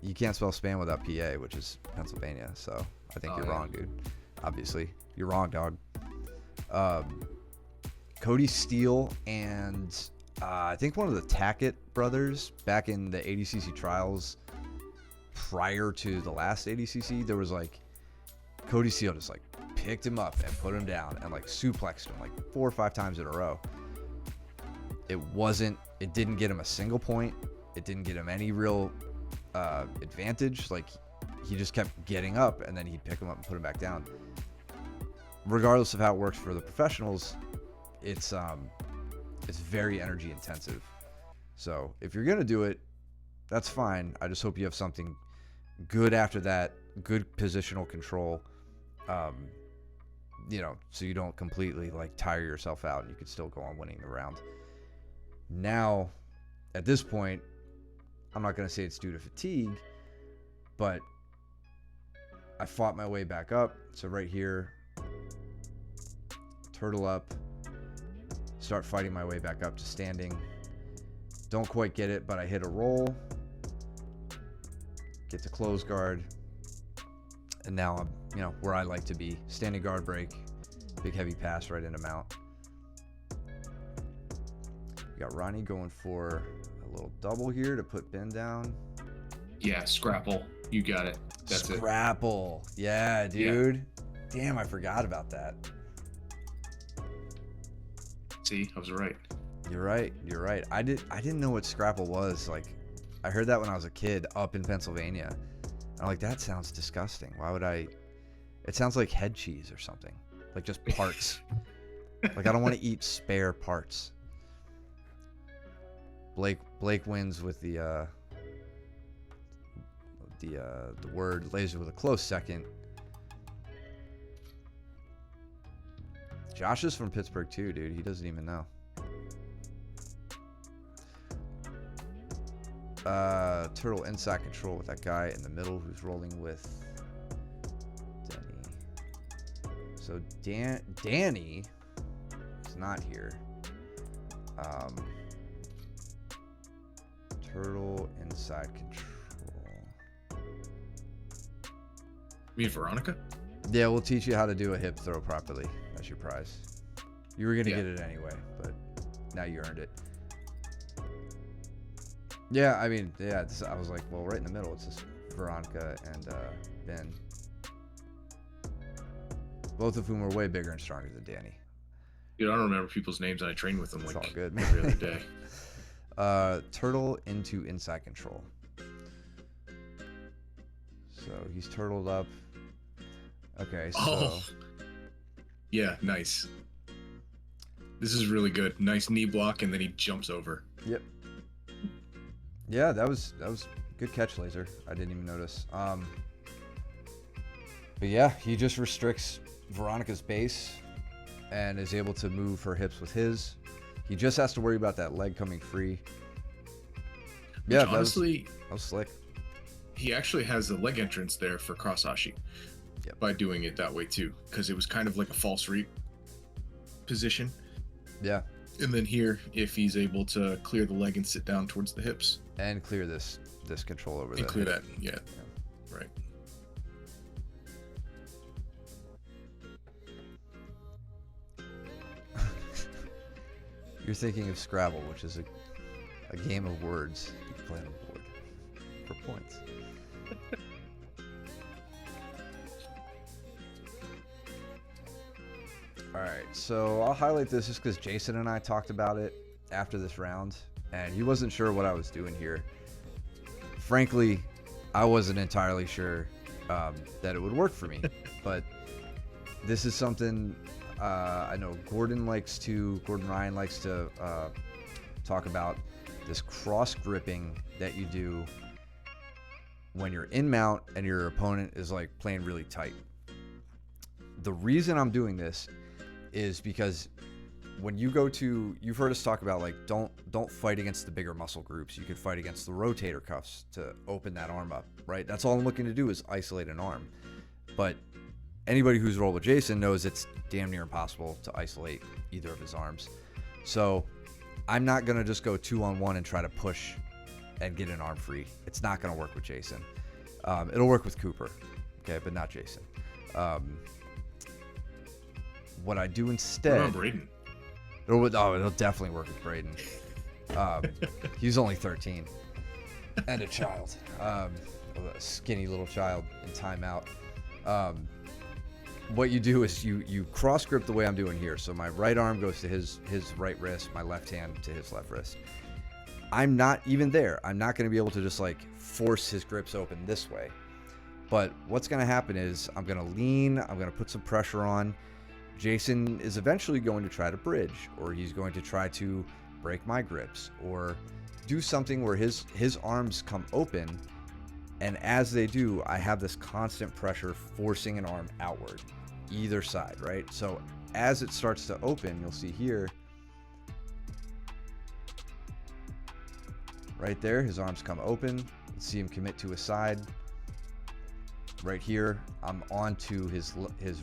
You can't spell spam without PA, which is Pennsylvania. So I think you're wrong, dude. Obviously, you're wrong, dog. Cody Steele and I think one of the Tackett brothers back in the ADCC trials prior to the last ADCC, there was like Cody Steele just like picked him up and put him down and like suplexed him like 4 or 5 times in a row. It didn't get him a single point. It didn't get him any real advantage. Like he just kept getting up and then he'd pick him up and put him back down. Regardless of how it works for the professionals, it's very energy intensive. So if you're gonna do it, that's fine. I just hope you have something good after that, good positional control, so you don't completely like tire yourself out and you could still go on winning the round. Now, at this point, I'm not gonna say it's due to fatigue, but I fought my way back up. So right here, turtle up, start fighting my way back up to standing. Don't quite get it, but I hit a roll, get to close guard, and now I'm, where I like to be. Standing guard break, big heavy pass right into mount. We got Ronnie going for a little double here to put Ben down. Yeah, scrapple. You got it. That's Scrapple. Yeah, dude. Yeah. Damn, I forgot about that. See, I was right. You're right. I didn't know what Scrapple was. Like, I heard that when I was a kid up in Pennsylvania. I'm like, that sounds disgusting. Why would I? It sounds like head cheese or something. Like just parts. Like I don't want to eat spare parts. Blake wins with the word laser with a close second. Josh is from Pittsburgh too, dude. He doesn't even know. Turtle inside control with that guy in the middle who's rolling with Denny. So Danny is not here. Turtle inside control. You mean Veronica? Yeah, we'll teach you how to do a hip throw properly. That's your prize. You were gonna get it anyway, but now you earned it. Yeah, I mean, yeah, I was like, well, right in the middle, it's just Veronica and Ben, both of whom are way bigger and stronger than Danny. Dude, I don't remember people's names, and I train with them It's like all good. every other day. Turtle into inside control. So he's turtled up. Okay, so Oh, yeah, nice. This is really good. Nice knee block, and then he jumps over. yep. Yeah, that was good catch, Laser. I didn't even notice. But yeah, he just restricts Veronica's base and is able to move her hips with his. He just has to worry about that leg coming free. Yeah, Which, honestly, that was slick. he actually has a leg entrance there for cross ashi. Yep. By doing it that way too, because it was kind of like a false reap position. Yeah, And then here, if he's able to clear the leg and sit down towards the hips and clear this control over and there. clear that, yeah, right. You're thinking of Scrabble, which is a game of words you can play on a board for points. Alright, so I'll highlight this just because Jason and I talked about it after this round, and he wasn't sure what I was doing here. Frankly, I wasn't entirely sure that it would work for me, but this is something I know Gordon Ryan likes to talk about, this cross gripping that you do when you're in mount and your opponent is like playing really tight. The reason I'm doing this is because when you've heard us talk about like don't fight against the bigger muscle groups. You could fight against the rotator cuffs to open that arm up, right? That's all I'm looking to do is isolate an arm. But anybody who's rolled with Jason knows it's damn near impossible to isolate either of his arms. So I'm not gonna just go 2-on-1 and try to push and get an arm free. It's not gonna work with Jason. It'll work with Cooper, okay, but not Jason. What I do instead. What about Braden? It'll definitely work with Braden. He's only 13 and a child, a skinny little child in timeout. What you do is you cross grip the way I'm doing here. So my right arm goes to his right wrist, my left hand to his left wrist. I'm not even there. I'm not going to be able to just like force his grips open this way. But what's going to happen is I'm going to lean, I'm going to put some pressure on. Jason is eventually going to try to bridge, or he's going to try to break my grips, or do something where his arms come open, and as they do, I have this constant pressure forcing an arm outward, either side, right? So as it starts to open, you'll see here, right there, his arms come open. Let's see him commit to his side. Right here, I'm onto his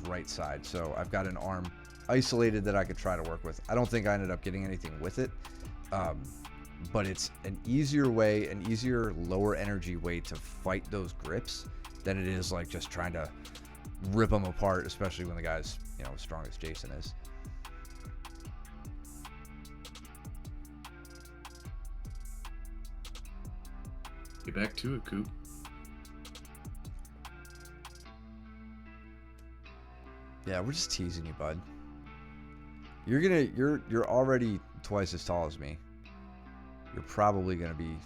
right side, so I've got an arm isolated that I could try to work with. I don't think I ended up getting anything with it, but it's an easier way, an easier lower energy way to fight those grips than it is like just trying to rip them apart, especially when the guy's, as strong as Jason is. Get back to it, Coop. Yeah, we're just teasing you, bud. You're already twice as tall as me. You're probably gonna be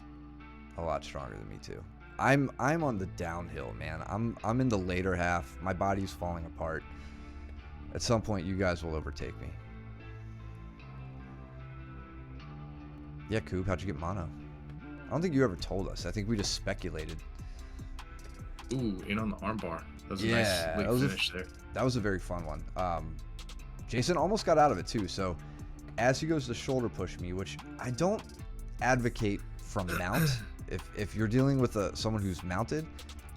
a lot stronger than me too. I'm on the downhill, man. I'm in the later half. My body's falling apart. At some point, you guys will overtake me. Yeah, Coop, how'd you get mono? I don't think you ever told us. I think we just speculated. Ooh, in on the armbar. That was a Yeah, nice late finish there. That was a very fun one. Jason almost got out of it too. So as he goes to shoulder push me, which I don't advocate from mount. If you're dealing with someone who's mounted,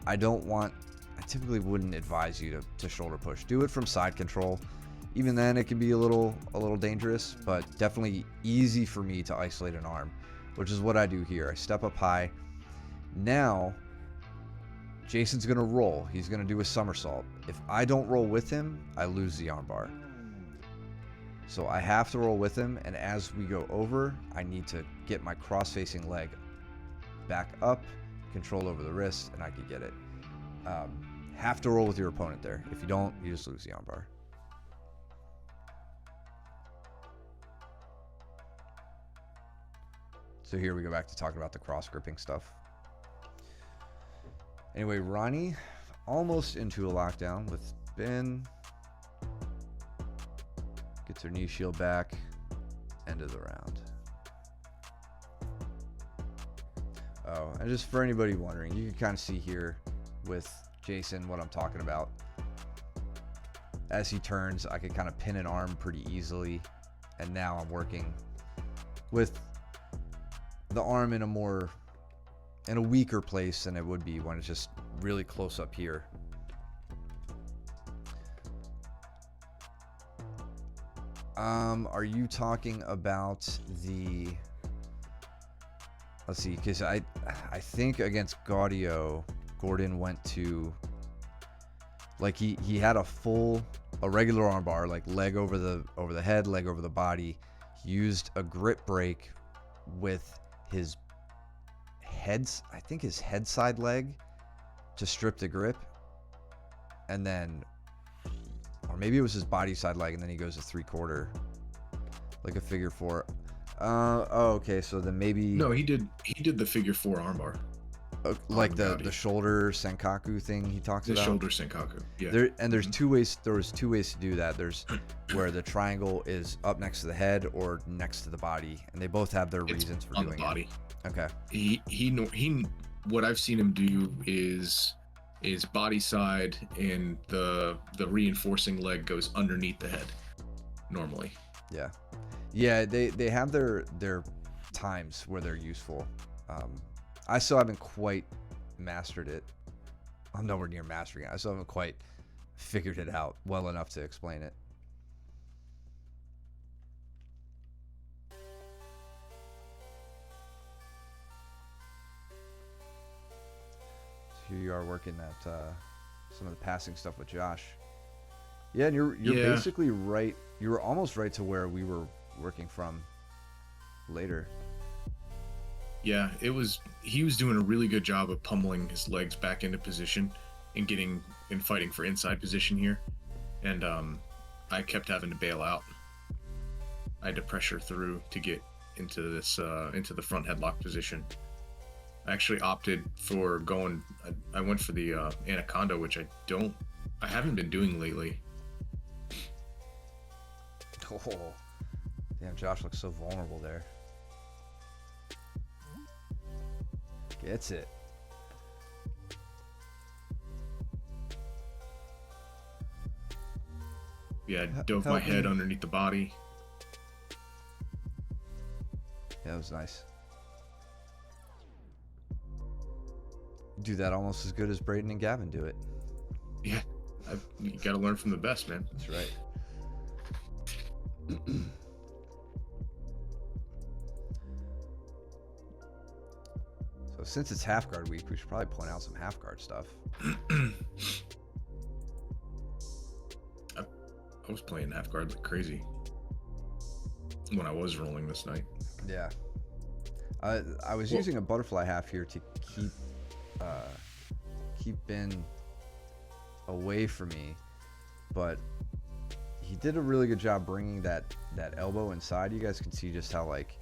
I typically wouldn't advise you to shoulder push. Do it from side control. Even then, it can be a little dangerous, but definitely easy for me to isolate an arm, which is what I do here. I step up high. Now, Jason's going to roll. He's going to do a somersault. If I don't roll with him, I lose the armbar. So I have to roll with him, and as we go over, I need to get my cross-facing leg back up, control over the wrist, and I could get it. Have to roll with your opponent there. If you don't, you just lose the armbar. So here we go back to talking about the cross gripping stuff. Anyway, Ronnie almost into a lockdown with Ben. Gets her knee shield back. End of the round. Oh, and just for anybody wondering, you can kind of see here with Jason what I'm talking about. As he turns, I can kind of pin an arm pretty easily. And now I'm working with the arm in a weaker place than it would be when it's just really close up here. Are you talking about the, let's see, because I think against Gaudio, Gordon went to, like, he had a regular arm bar, like leg over the head, leg over the body. He used a grip break with his I think his head side leg to strip the grip, and then, or maybe it was his body side leg, and then he goes to 3/4, like a figure four. Oh, okay, so then maybe No, he did the figure four armbar. Like the shoulder senkaku thing he talks about. The shoulder senkaku, yeah. There's two ways. There was two ways to do that. There's where the triangle is up next to the head or next to the body, and they both have their reasons for on doing the body. it. Okay. He what I've seen him do is body side, and the reinforcing leg goes underneath the head normally. Yeah, they have their times where they're useful. I still haven't quite mastered it. I'm nowhere near mastering it. I still haven't quite figured it out well enough to explain it. So here you are working at some of the passing stuff with Josh. Yeah, and you're basically right. You were almost right to where we were working from later. Yeah, he was doing a really good job of pummeling his legs back into position and fighting for inside position here. And I kept having to bail out. I had to pressure through to get into this into the front headlock position. I actually opted for I went for the Anaconda, which I haven't been doing lately. Oh, damn, Josh looks so vulnerable there. Gets it. Yeah, I dove my head underneath the body. Yeah, that was nice. Do that almost as good as Braden and Gavin do it. Yeah, you got to learn from the best, man. That's right. So since it's half guard week, we should probably point out some half guard stuff. I was playing half guard like crazy when I was rolling this night. Yeah. I was using a butterfly half here to keep Ben away from me, but he did a really good job bringing that elbow inside. You guys can see just how like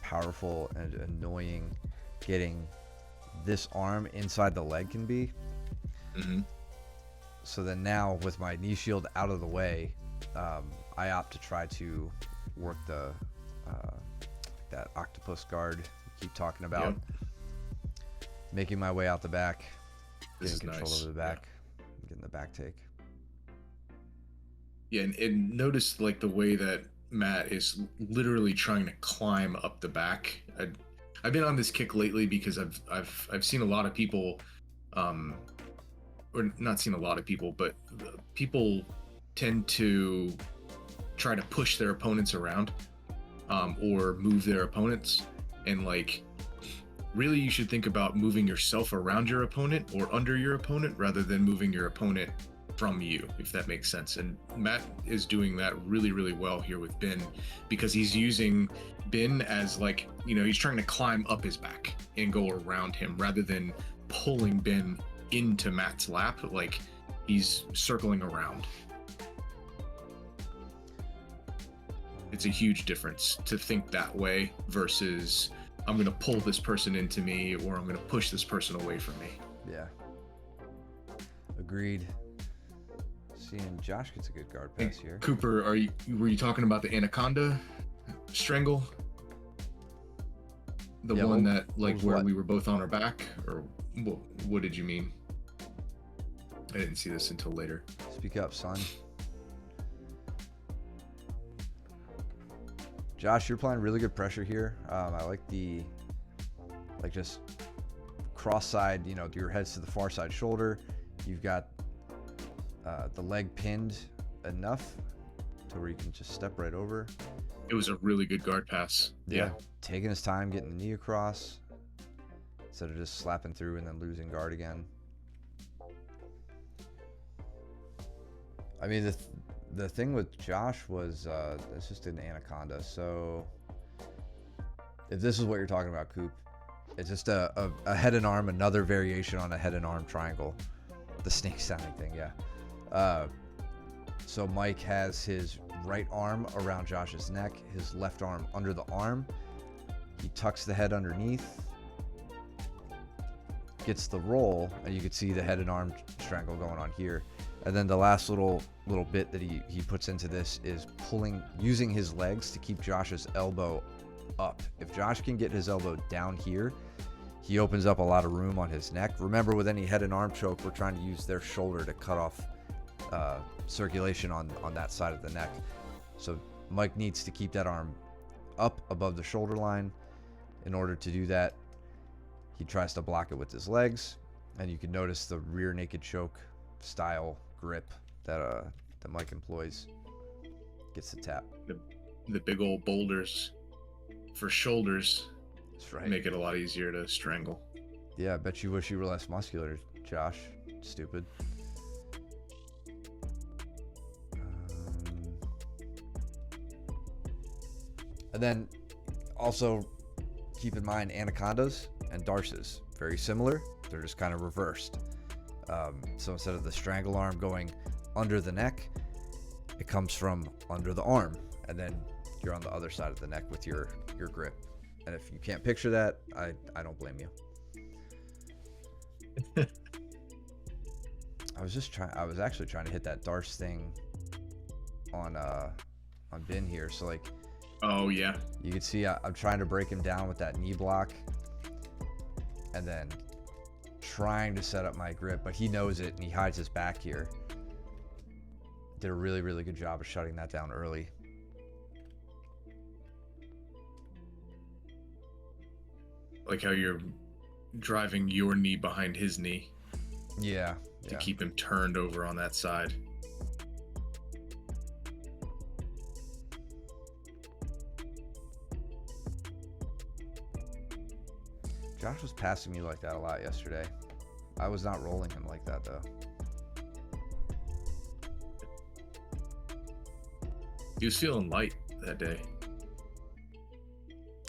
powerful and annoying getting this arm inside the leg can be. Mm-hmm. So then now with my knee shield out of the way, I opt to try to work that octopus guard you keep talking about. Yep. Making my way out the back, getting control over the back, getting the back take. Yeah, and notice like the way that Matt is literally trying to climb up the back. I've been on this kick lately because I've seen a lot of people, or not seen a lot of people, but people tend to try to push their opponents around, or move their opponents, and like really you should think about moving yourself around your opponent or under your opponent rather than moving your opponent from you, if that makes sense. And Matt is doing that really, really well here with Ben, because he's using Ben as like, he's trying to climb up his back and go around him rather than pulling Ben into Matt's lap. Like he's circling around. It's a huge difference to think that way versus I'm going to pull this person into me or I'm going to push this person away from me. Yeah. Agreed. Seeing Josh gets a good guard pass here. Cooper, were you talking about the anaconda strangle? The one that where we were both on our back, or what did you mean? I didn't see this until later. Speak up, son. Josh, you're applying really good pressure here. I like just cross side, your head's to the far side shoulder. You've got the leg pinned enough to where you can just step right over. It was a really good guard pass. Yeah. Taking his time, getting the knee across instead of just slapping through and then losing guard again. I mean, the thing with Josh was it's just an anaconda. So if this is what you're talking about, Coop, it's just a head and arm, another variation on a head and arm triangle. The snake sounding thing, yeah. So Mike has his right arm around Josh's neck, his left arm under the arm. He tucks the head underneath, gets the roll, and you can see the head and arm strangle going on here. And then the last little bit that he puts into this is using his legs to keep Josh's elbow up. If Josh can get his elbow down here, he opens up a lot of room on his neck. Remember, with any head and arm choke, we're trying to use their shoulder to cut off circulation on that side of the neck. So Mike needs to keep that arm up above the shoulder line. In order to do that, he tries to block it with his legs, and you can notice the rear naked choke style grip that Mike employs. Gets the tap. The big old boulders for shoulders. That's right. Make it a lot easier to strangle. Yeah, I bet you wish you were less muscular, Josh. Stupid. And then also keep in mind anacondas and darces, very similar. They're just kind of reversed. So instead of the strangle arm going under the neck, it comes from under the arm, and then you're on the other side of the neck with your grip. And if you can't picture that, I don't blame you. I was actually trying to hit that darce thing on Ben here. So like, oh yeah, you can see I'm trying to break him down with that knee block, and then trying to set up my grip, but he knows it and he hides his back here. Did a really, really good job of shutting that down early. Like how you're driving your knee behind his knee. Yeah. To keep him turned over on that side. Josh was passing me like that a lot yesterday. I was not rolling him like that though. He was feeling light that day.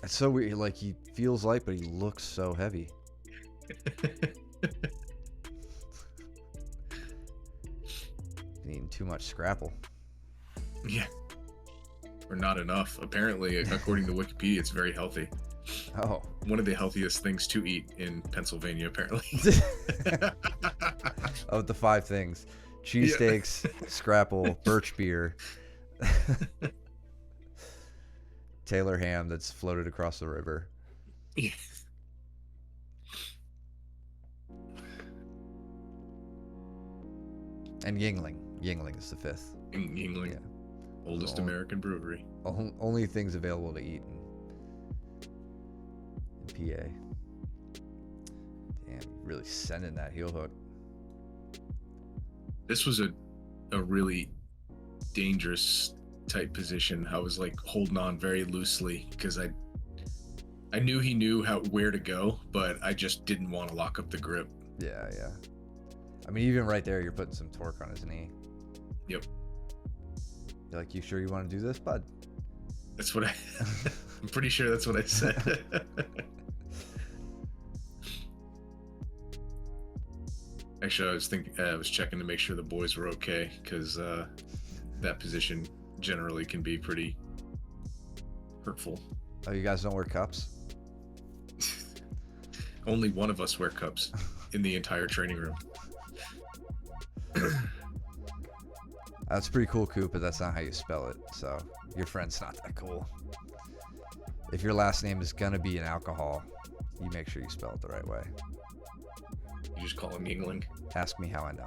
It's so weird. Like, he feels light, but he looks so heavy. Eating too much Scrapple. Yeah. Or not enough. Apparently, according to Wikipedia, it's very healthy. Oh. One of the healthiest things to eat in Pennsylvania, apparently. Of the 5 things: cheesesteaks, Scrapple, birch beer, Taylor ham that's floated across the river. Yeah. And Yingling. Yingling is the 5th. Yingling. Yeah. Oldest American brewery. Only things available to eat in PA. Damn, really sending that heel hook. This was a really dangerous type position. I was like holding on very loosely because I knew he knew where to go, but I just didn't want to lock up the grip. Yeah. I mean, even right there, you're putting some torque on his knee. Yep. You're like, you sure you want to do this, bud? That's what I'm pretty sure that's what I said. Actually, I was checking to make sure the boys were okay, because that position generally can be pretty hurtful. Oh, you guys don't wear cups? Only one of us wear cups in the entire training room. That's pretty cool, Coop, but that's not how you spell it. So your friend's not that cool. If your last name is gonna be an alcohol, you make sure you spell it the right way. You just call him Yingling. Ask me how I know.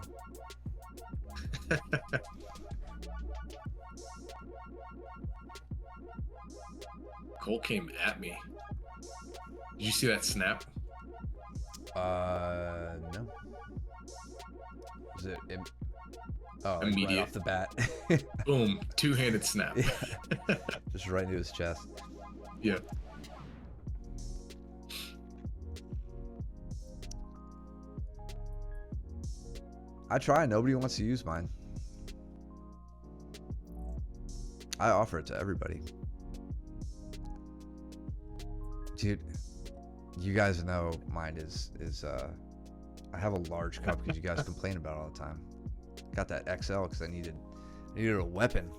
Cole came at me. Did you see that snap? No. Is it? Oh, like Immediate. right off the bat. Boom, two-handed snap. Yeah. Just right into his chest. Yeah. I try. Nobody wants to use mine. I offer it to everybody. Dude, you guys know mine is I have a large cup because you guys complain about it all the time. Got that XL because I needed a weapon.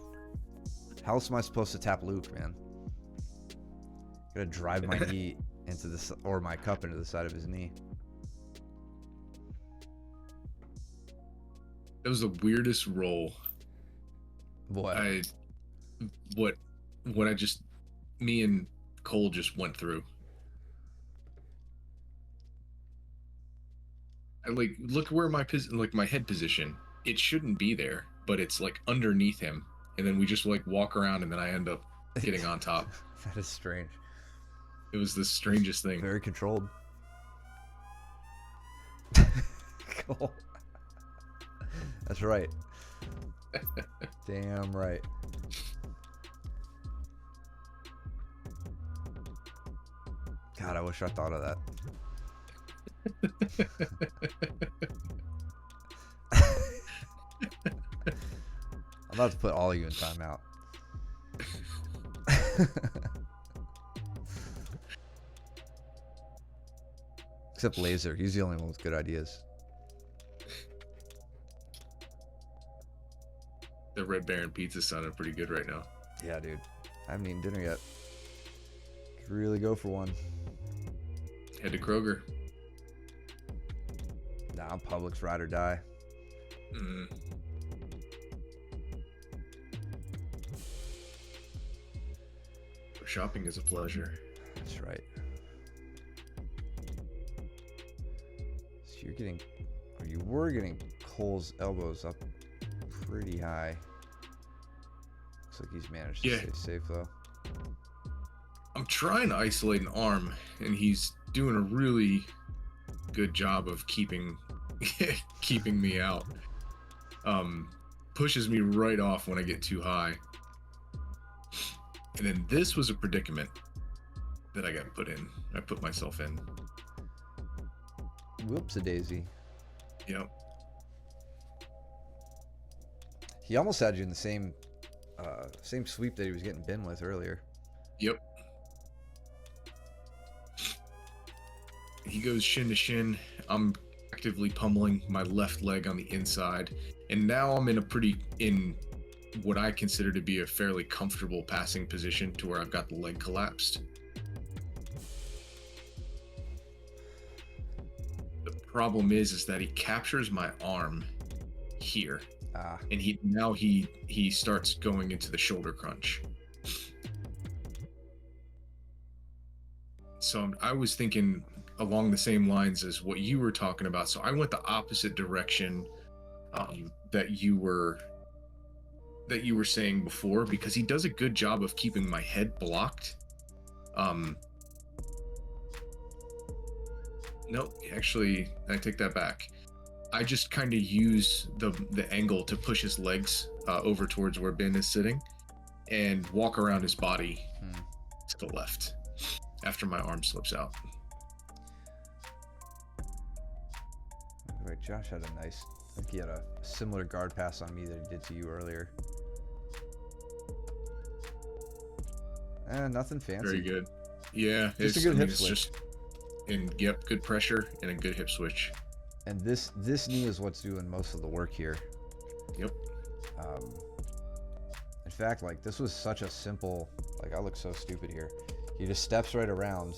How else am I supposed to tap Luke, man? Gotta drive my knee into this, or my cup into the side of his knee. That was the weirdest roll. What? Me and Cole just went through. I like look where my my head position. It shouldn't be there, but it's like underneath him, and then we just like walk around, and then I end up getting on top. That is strange. It was the strangest thing. Very controlled. Cool. That's right. Damn right. God, I wish I thought of that. I'm about to put all of you in timeout. Except Laser. He's the only one with good ideas. The Red Baron pizza sounded pretty good right now. Yeah, dude. I haven't eaten dinner yet. Could really go for one. Head to Kroger. Nah, Publix ride or die. Mm. Shopping is a pleasure. That's right. So you're getting, or you were getting Cole's elbows up pretty high. Looks like he's managed to stay safe though. I'm trying to isolate an arm, and he's doing a really good job of keeping me out. Pushes me right off when I get too high. And then this was a predicament that I got put in. I put myself in. Whoops-a-daisy. Yep. He almost had you in the same sweep that he was getting bin with earlier. Yep. He goes shin to shin. I'm actively pummeling my left leg on the inside. And now I'm in what I consider to be a fairly comfortable passing position to where I've got the leg collapsed. The problem is that he captures my arm here. And he starts going into the shoulder crunch. So I was thinking along the same lines as what you were talking about. So I went the opposite direction that you were saying before, because he does a good job of keeping my head blocked. No, actually, I take that back. I just kind of use the angle to push his legs over towards where Ben is sitting and walk around his body to the left after my arm slips out. If I like Josh had a nice, I think he had a similar guard pass on me that he did to you earlier. Nothing fancy. Very good. Yeah, Just a good hip switch. Just yep, good pressure and a good hip switch. And this knee is what's doing most of the work here. Yep. In fact, like this was such a simple, like I look so stupid here. He just steps right around.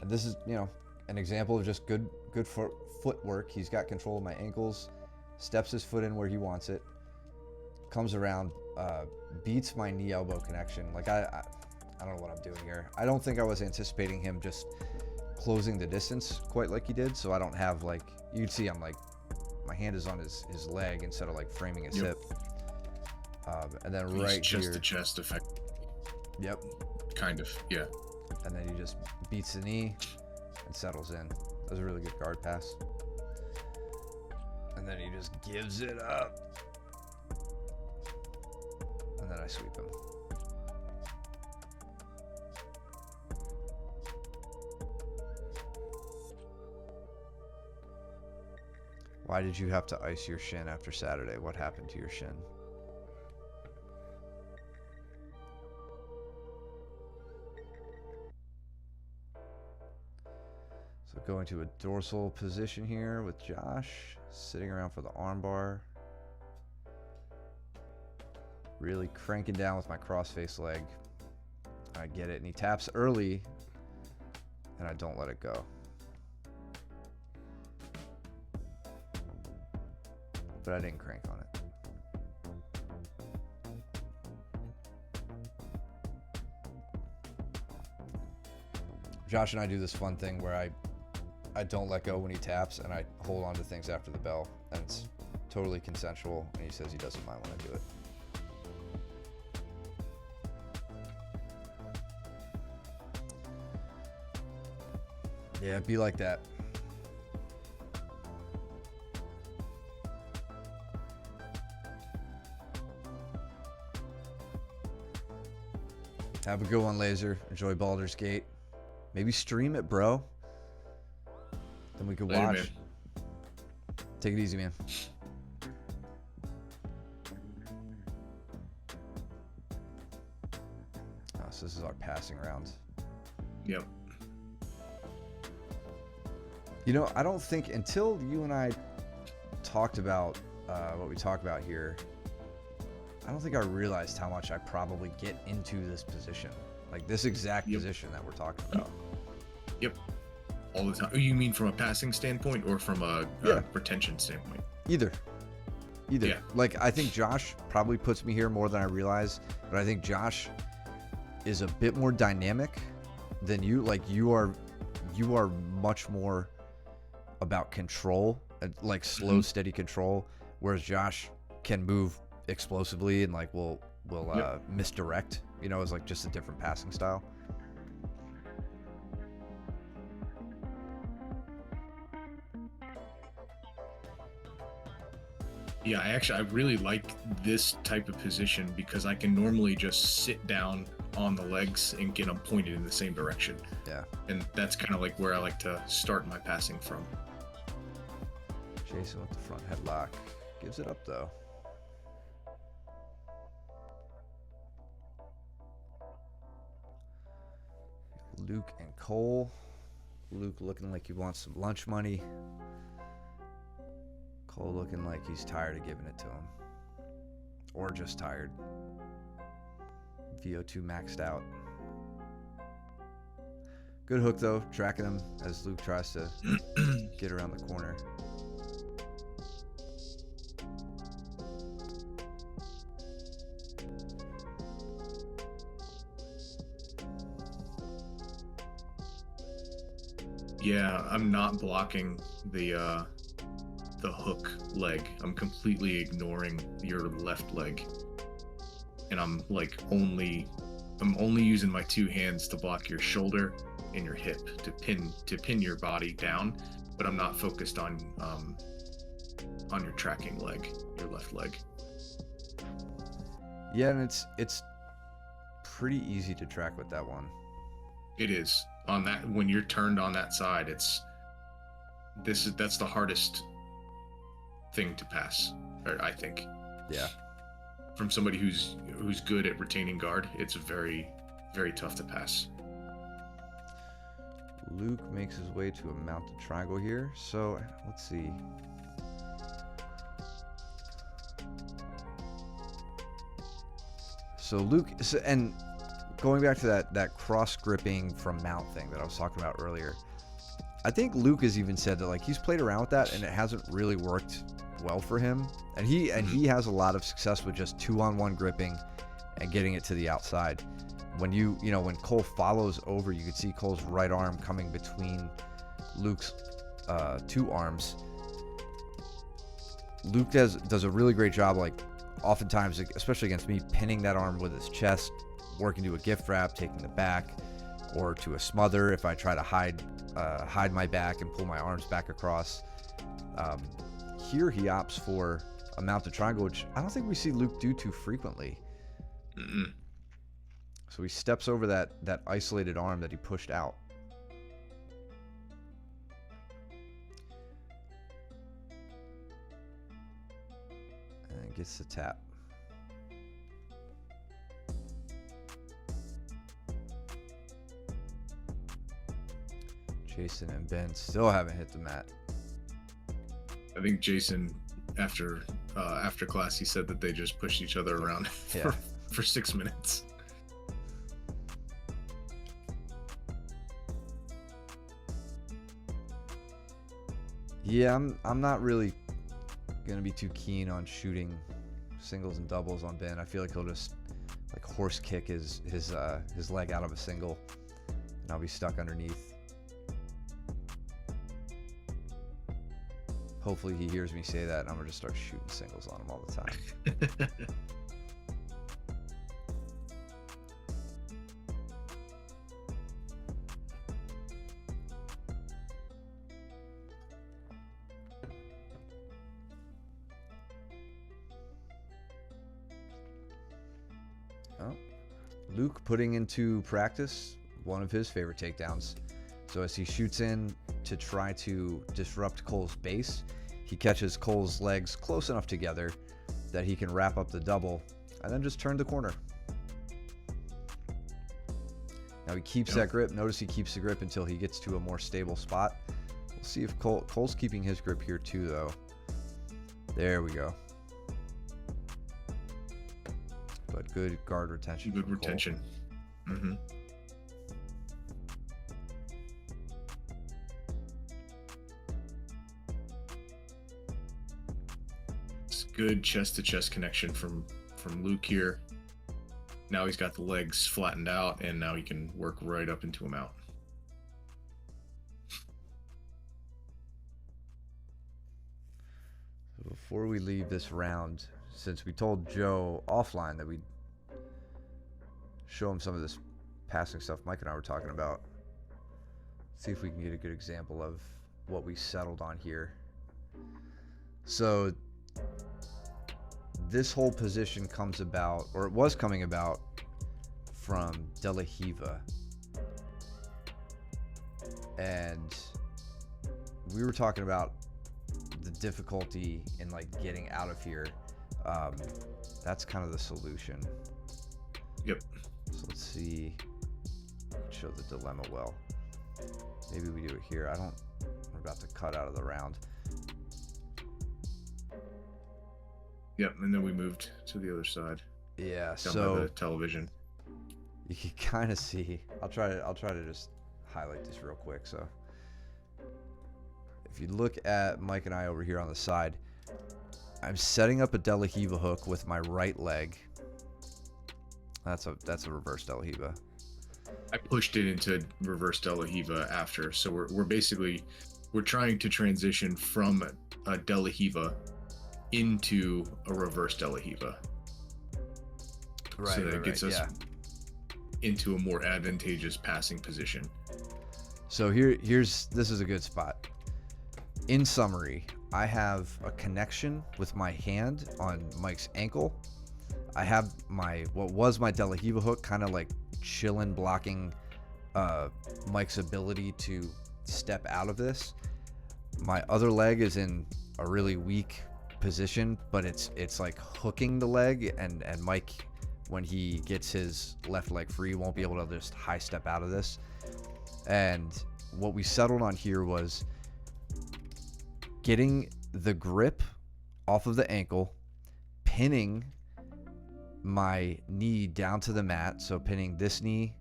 And this is, you know, an example of just good footwork. He's got control of my ankles, steps his foot in where he wants it, comes around, beats my knee elbow connection. Like I don't know what I'm doing here. I don't think I was anticipating him just closing the distance quite like he did. So I don't have like, you'd see I'm like, my hand is on his leg instead of like framing his hip. And then right just here. the chest effect. Yep. Kind of, yeah. And then he just beats the knee and settles in. That was a really good guard pass. And then he just gives it up. And then I sweep him. Why did you have to ice your shin after Saturday? What happened to your shin? So going to a dorsal position here with Josh, sitting around for the armbar. Really cranking down with my crossface leg. I get it, and he taps early, and I don't let it go. But I didn't crank on it. Josh and I do this fun thing where I don't let go when he taps, and I hold on to things after the bell, and it's totally consensual, and he says he doesn't mind when I do it. Yeah, be like that. Have a good one, Laser. Enjoy Baldur's Gate. Maybe stream it, bro. Then we could Later, watch. man. Take it easy, man. Oh, so this is our passing round. Yep. You know, I don't think until you and I talked about what we talk about here, I don't think I realized how much I probably get into this position. Like this exact position that we're talking about. Yep. All the time. You mean from a passing standpoint or from a retention standpoint? Either. Yeah. Like I think Josh probably puts me here more than I realize, but I think Josh is a bit more dynamic than you. Like you are much more about control, like slow, steady control, whereas Josh can move explosively and like will misdirect. You know, is like just a different passing style. Yeah, I really like this type of position because I can normally just sit down on the legs and get them pointed in the same direction. Yeah. And that's kind of like where I like to start my passing from. Jason with the front headlock. Gives it up though. Luke and Cole. Luke looking like he wants some lunch money. Cole looking like he's tired of giving it to him. Or just tired. VO2 maxed out. Good hook though, tracking him as Luke tries to get around the corner. Yeah, I'm not blocking the hook leg. I'm completely ignoring your left leg. And I'm only using my two hands to block your shoulder and your hip to pin your body down, but I'm not focused on your tracking leg, your left leg. Yeah, and it's pretty easy to track with that one. It is. On that, when you're turned on that side, that's the hardest thing to pass, or I think. Yeah. From somebody who's good at retaining guard, it's very, very tough to pass. Luke makes his way to a mounted triangle here. So let's see. So Luke, and going back to that cross gripping from mount thing that I was talking about earlier, I think Luke has even said that like he's played around with that and it hasn't really worked well for him. And he has a lot of success with just 2-on-1 gripping and getting it to the outside. When when Cole follows over, you can see Cole's right arm coming between Luke's two arms. Luke does a really great job, like oftentimes, especially against me, pinning that arm with his chest, working to a gift wrap, taking the back, or to a smother if I try to hide my back and pull my arms back across. Here he opts for a mounted triangle, which I don't think we see Luke do too frequently. Mm-mm. So he steps over that isolated arm that he pushed out. And gets the tap. Jason and Ben still haven't hit the mat. I think Jason, after class, he said that they just pushed each other around Yeah. for 6 minutes. Yeah, I'm not really gonna be too keen on shooting singles and doubles on Ben. I feel like he'll just like horse kick his leg out of a single, and I'll be stuck underneath. Hopefully he hears me say that, and I'm gonna just start shooting singles on him all the time. Oh, Luke putting into practice one of his favorite takedowns. So as he shoots in to try to disrupt Cole's base, he catches Cole's legs close enough together that he can wrap up the double and then just turn the corner. Now he keeps that grip. Notice he keeps the grip until he gets to a more stable spot. We'll see if Cole's keeping his grip here too, though. There we go. But good guard retention. Good retention. Mm-hmm. It's good chest-to-chest connection from Luke here. Now he's got the legs flattened out, and now he can work right up into a mount. Before we leave this round, since we told Joe offline that we'd show him some of this passing stuff Mike and I were talking about, see if we can get a good example of what we settled on here. So this whole position comes about, or it was coming about, from De La Riva. And we were talking about the difficulty in like getting out of here. That's kind of the solution. Yep. So let's see. Show the dilemma well. Maybe we do it here. We're about to cut out of the round. Yep, and then we moved to the other side. Yeah, Down so by the television. you can kind of see. I'll try to just highlight this real quick. So if you look at Mike and I over here on the side, I'm setting up a De La Riva hook with my right leg. That's a reverse De La Riva. I pushed it into reverse De La Riva after, so we're trying to transition from a De La Riva into a reverse De La Riva. Right, so that it gets us yeah. into a more advantageous passing position. So this is a good spot. In summary, I have a connection with my hand on Mike's ankle. I have what was my De La Riva hook kind of like chilling, blocking Mike's ability to step out of this. My other leg is in a really weak position, but it's like hooking the leg, and Mike, when he gets his left leg free, won't be able to just high step out of this. And what we settled on here was getting the grip off of the ankle, pinning my knee down to the mat. So pinning this knee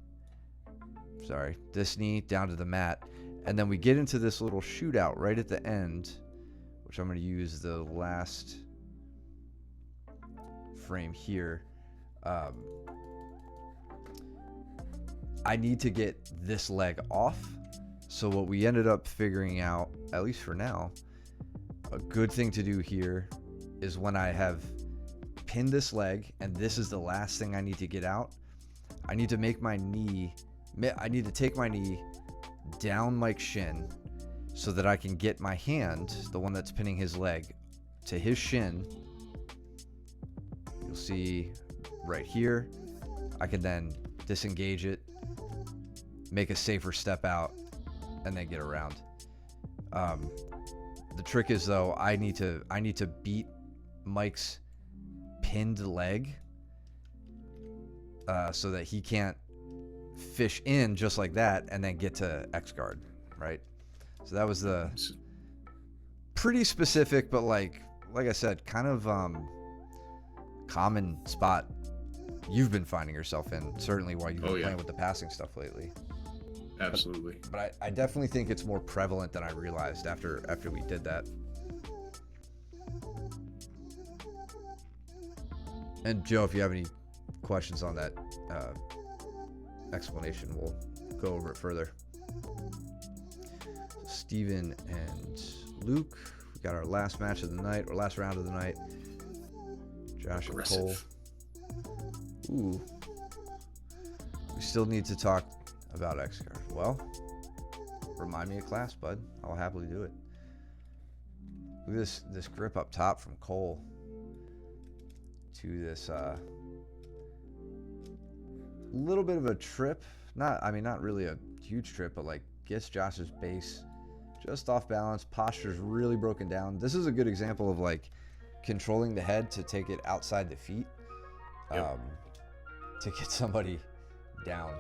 down to the mat. And then we get into this little shootout right at the end, which I'm going to use the last frame here. I need to get this leg off. So what we ended up figuring out, at least for now, a good thing to do here is when I have pinned this leg and this is the last thing I need to get out, I need to take my knee down Mike's shin so that I can get my hand, the one that's pinning his leg, to his shin. You'll see right here. I can then disengage it, make a safer step out, and then get around. The trick is, though, I need to beat Mike's pinned leg so that he can't fish in just like that and then get to X guard, right? So that was the pretty specific, but like I said, kind of common spot you've been finding yourself in, certainly while you've been playing with the passing stuff lately. Absolutely. But I definitely think it's more prevalent than I realized after we did that. And Joe, if you have any questions on that explanation, we'll go over it further. Steven and Luke, we got our last match of the night, or last round of the night. Josh and Cole. Ooh. We still need to talk about X-Guard. Well, remind me of class, bud. I'll happily do it. Look at this grip up top from Cole to this little bit of a trip. Not really a huge trip, but like gets Josh's base just off balance. Posture's really broken down. This is a good example of like controlling the head to take it outside the feet, to get somebody down.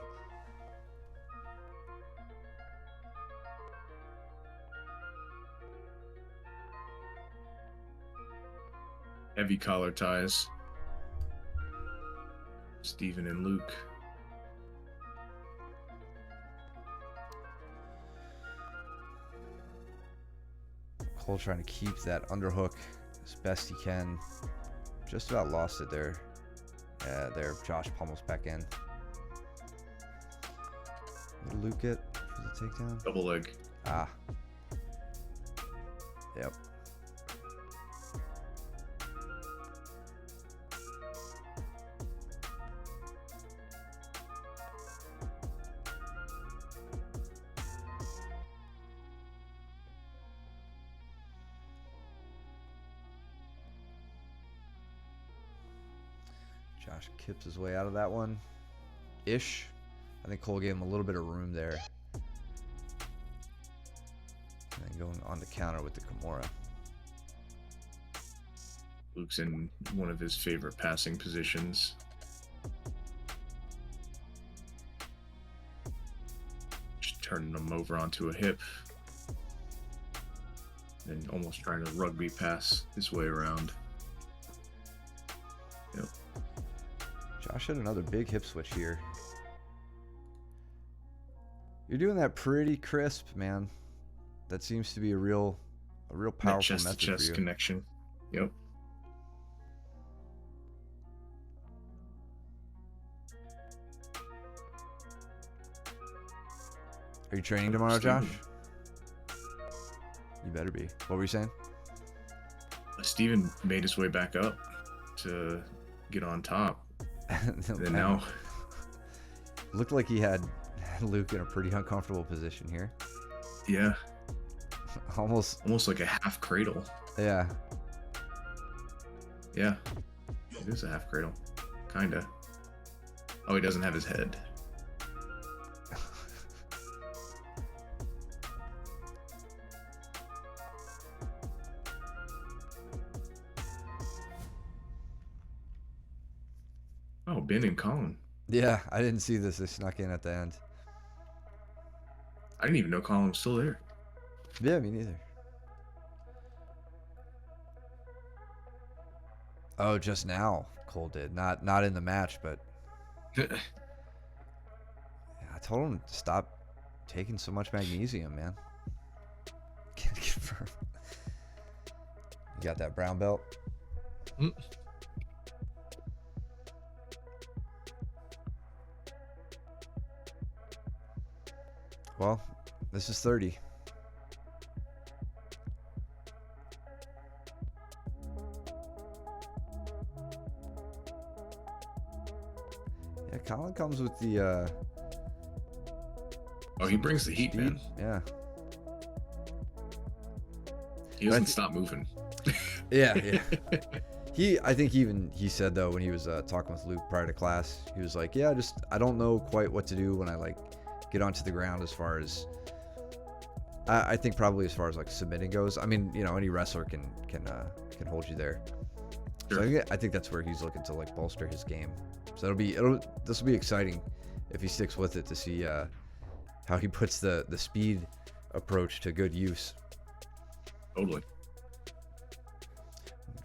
Heavy collar ties. Steven and Luke. Cole trying to keep that underhook as best he can. Just about lost it there. Yeah, there. Josh pummels back in. Did Luke get for the takedown? Double leg. Ah. Yep. Josh kips his way out of that one. Ish. I think Cole gave him a little bit of room there. And then going on the counter with the Kimura. Luke's in one of his favorite passing positions. Just turning him over onto a hip. And almost trying to rugby pass his way around. Yep. Josh had another big hip switch here. You're doing that pretty crisp, man. That seems to be a real powerful chest method to chest for you. connection. Yep. Are you training tomorrow, Josh? You better be. What were you saying? Steven made his way back up to get on top. And now looked like he had Luke in a pretty uncomfortable position here. Yeah. Almost like a half cradle. Yeah. Yeah. It is a half cradle. Kinda. Oh, he doesn't have his head. Oh, Ben and Colin. Yeah, I didn't see this. They snuck in at the end. I didn't even know Colin was still there. Yeah, me neither. Oh, just now Cole did. Not in the match, but yeah, I told him to stop taking so much magnesium, man. Can't confirm. You got that brown belt? Mm. Well, this is 30. Yeah, Colin comes with the Oh, he brings the heat, speed. man. Yeah. He doesn't stop moving. Yeah. I think he said though when he was talking with Luke prior to class, he was like, yeah, I don't know quite what to do when I like get onto the ground as far as I think probably as far as like submitting goes. I mean, you know, any wrestler can hold you there. Sure. So I think that's where he's looking to like bolster his game. So this will be exciting if he sticks with it to see how he puts the speed approach to good use. Totally.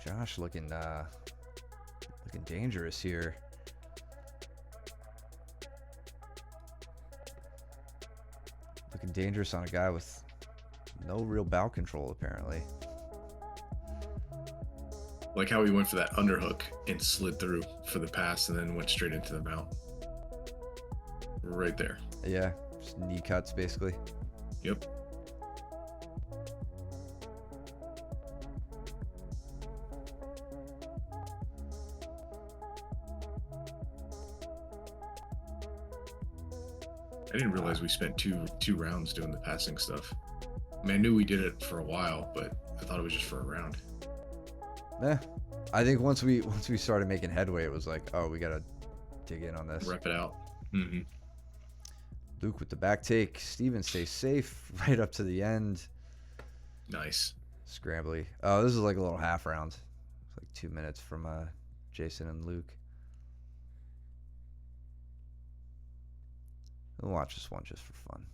Josh looking dangerous here. Looking dangerous on a guy with no real bow control, apparently. Like how he went for that underhook and slid through for the pass and then went straight into the mount. Right there. Yeah, just knee cuts, basically. Yep. I didn't realize we spent two rounds doing the passing stuff. I mean, I knew we did it for a while, but I thought it was just for a round. Yeah, I think once we started making headway, it was like, oh, we gotta dig in on this. Rep it out. Mm-hmm. Luke with the back take. Steven stays safe right up to the end. Nice. Scrambly. Oh, this is like a little half round. It's like 2 minutes from Jason and Luke. We'll watch this one just for fun.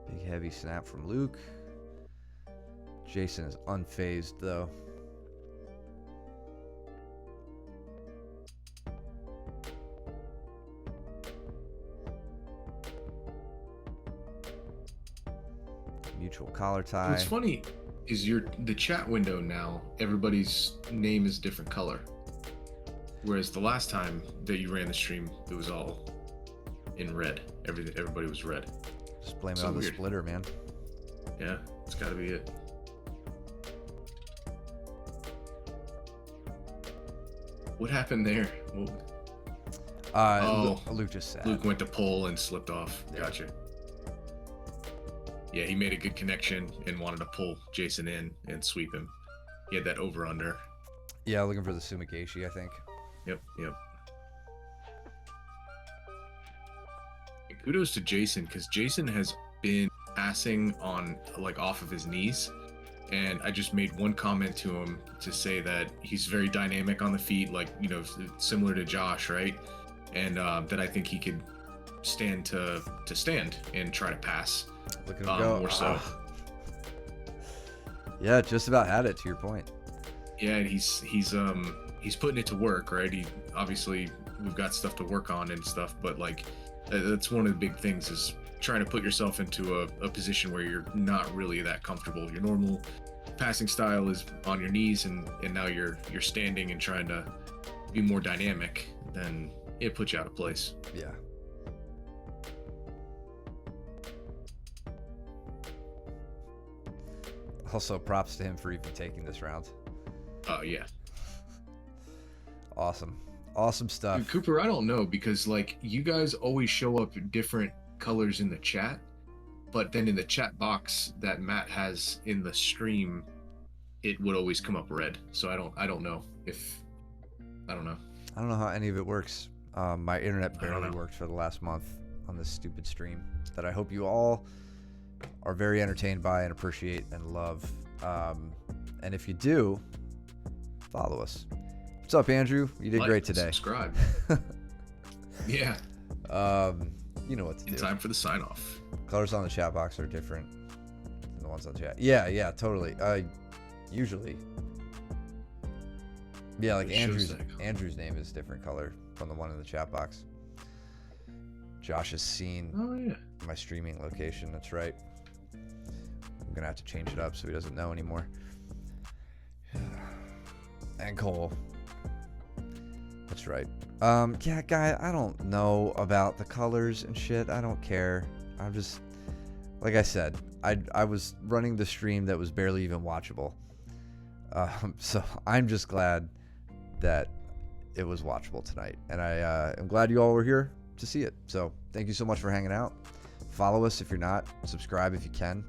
Big heavy snap from Luke. Jason is unfazed though. Mutual collar tie. What's funny is the chat window now, everybody's name is different color. Whereas the last time that you ran the stream, it was all in red. Everybody was red. Just blame it So on the weird. splitter, man. Yeah, it's got to be it. What happened there? Well, Luke just said. Luke went to pull and slipped off. Gotcha. Yeah, he made a good connection and wanted to pull Jason in and sweep him. He had that over under. Yeah, looking for the Sumigashi, I think. Yep. And kudos to Jason, because Jason has been passing on like off of his knees, and I just made one comment to him to say that he's very dynamic on the feet, like, you know, similar to Josh, right? And that I think he could stand to stand and try to pass. Look at him go. More so. Yeah, just about had it, to your point. Yeah, and he's putting it to work, right? He obviously, we've got stuff to work on and stuff, but like that's one of the big things is trying to put yourself into a position where you're not really that comfortable. Your normal passing style is on your knees, and now you're standing and trying to be more dynamic. Then it puts you out of place. Yeah. Also, props to him for even taking this round. Oh yeah. Awesome stuff. Dude, Cooper, I don't know, because like you guys always show up different colors in the chat, but then in the chat box that Matt has in the stream, it would always come up red. So I don't know if I don't know. I don't know how any of it works. My internet I don't barely know. worked for the last month on this stupid stream that I hope you all are very entertained by and appreciate and love. And if you do, follow us. What's up, Andrew? You did great today. Subscribe. Yeah. You know what to do. Time for the sign off. Colors on the chat box are different than the ones on chat. Yeah, totally. Usually. Yeah, like Andrew's name is different color from the one in the chat box. Josh has seen my streaming location. That's right. I'm gonna have to change it up so he doesn't know anymore. And Cole. That's right. Yeah, guy, I don't know about the colors and shit. I don't care. I'm just, like I said, I was running the stream that was barely even watchable. So I'm just glad that it was watchable tonight. And I am glad you all were here to see it. So thank you so much for hanging out. Follow us if you're not. Subscribe if you can.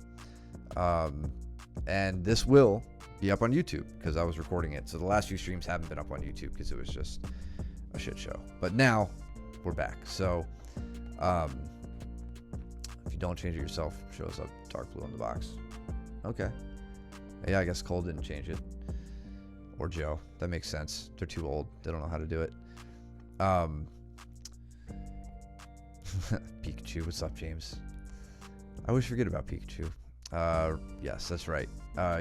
And this will be up on YouTube because I was recording it. So the last few streams haven't been up on YouTube because it was just a shit show. But now we're back. So if you don't change it yourself, it shows up dark blue on the box. Okay. Yeah, I guess Cole didn't change it. Or Joe. That makes sense. They're too old. They don't know how to do it. Pikachu. What's up, James? I always forget about Pikachu. Yes, that's right.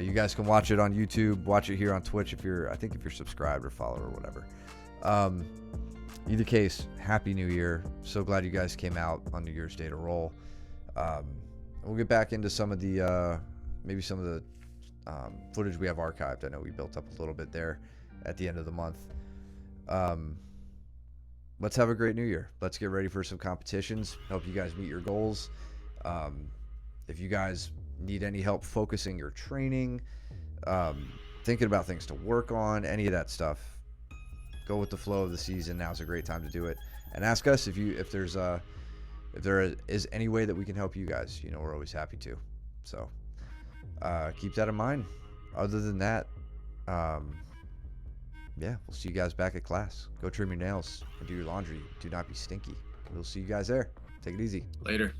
You guys can watch it on YouTube. Watch it here on Twitch if you're subscribed or followed or whatever. Either case, Happy New Year. So glad you guys came out on New Year's Day to roll. We'll get back into some of the maybe some of the footage we have archived. I know we built up a little bit there at the end of the month. Let's have a great New Year. Let's get ready for some competitions. Help you guys meet your goals. If you guys need any help focusing your training, thinking about things to work on, any of that stuff, go with the flow of the season. Now's a great time to do it. And ask us if there is any way that we can help you guys. You know, we're always happy to. So keep that in mind. Other than that, yeah, we'll see you guys back at class. Go trim your nails and do your laundry. Do not be stinky. We'll see you guys there. Take it easy. Later.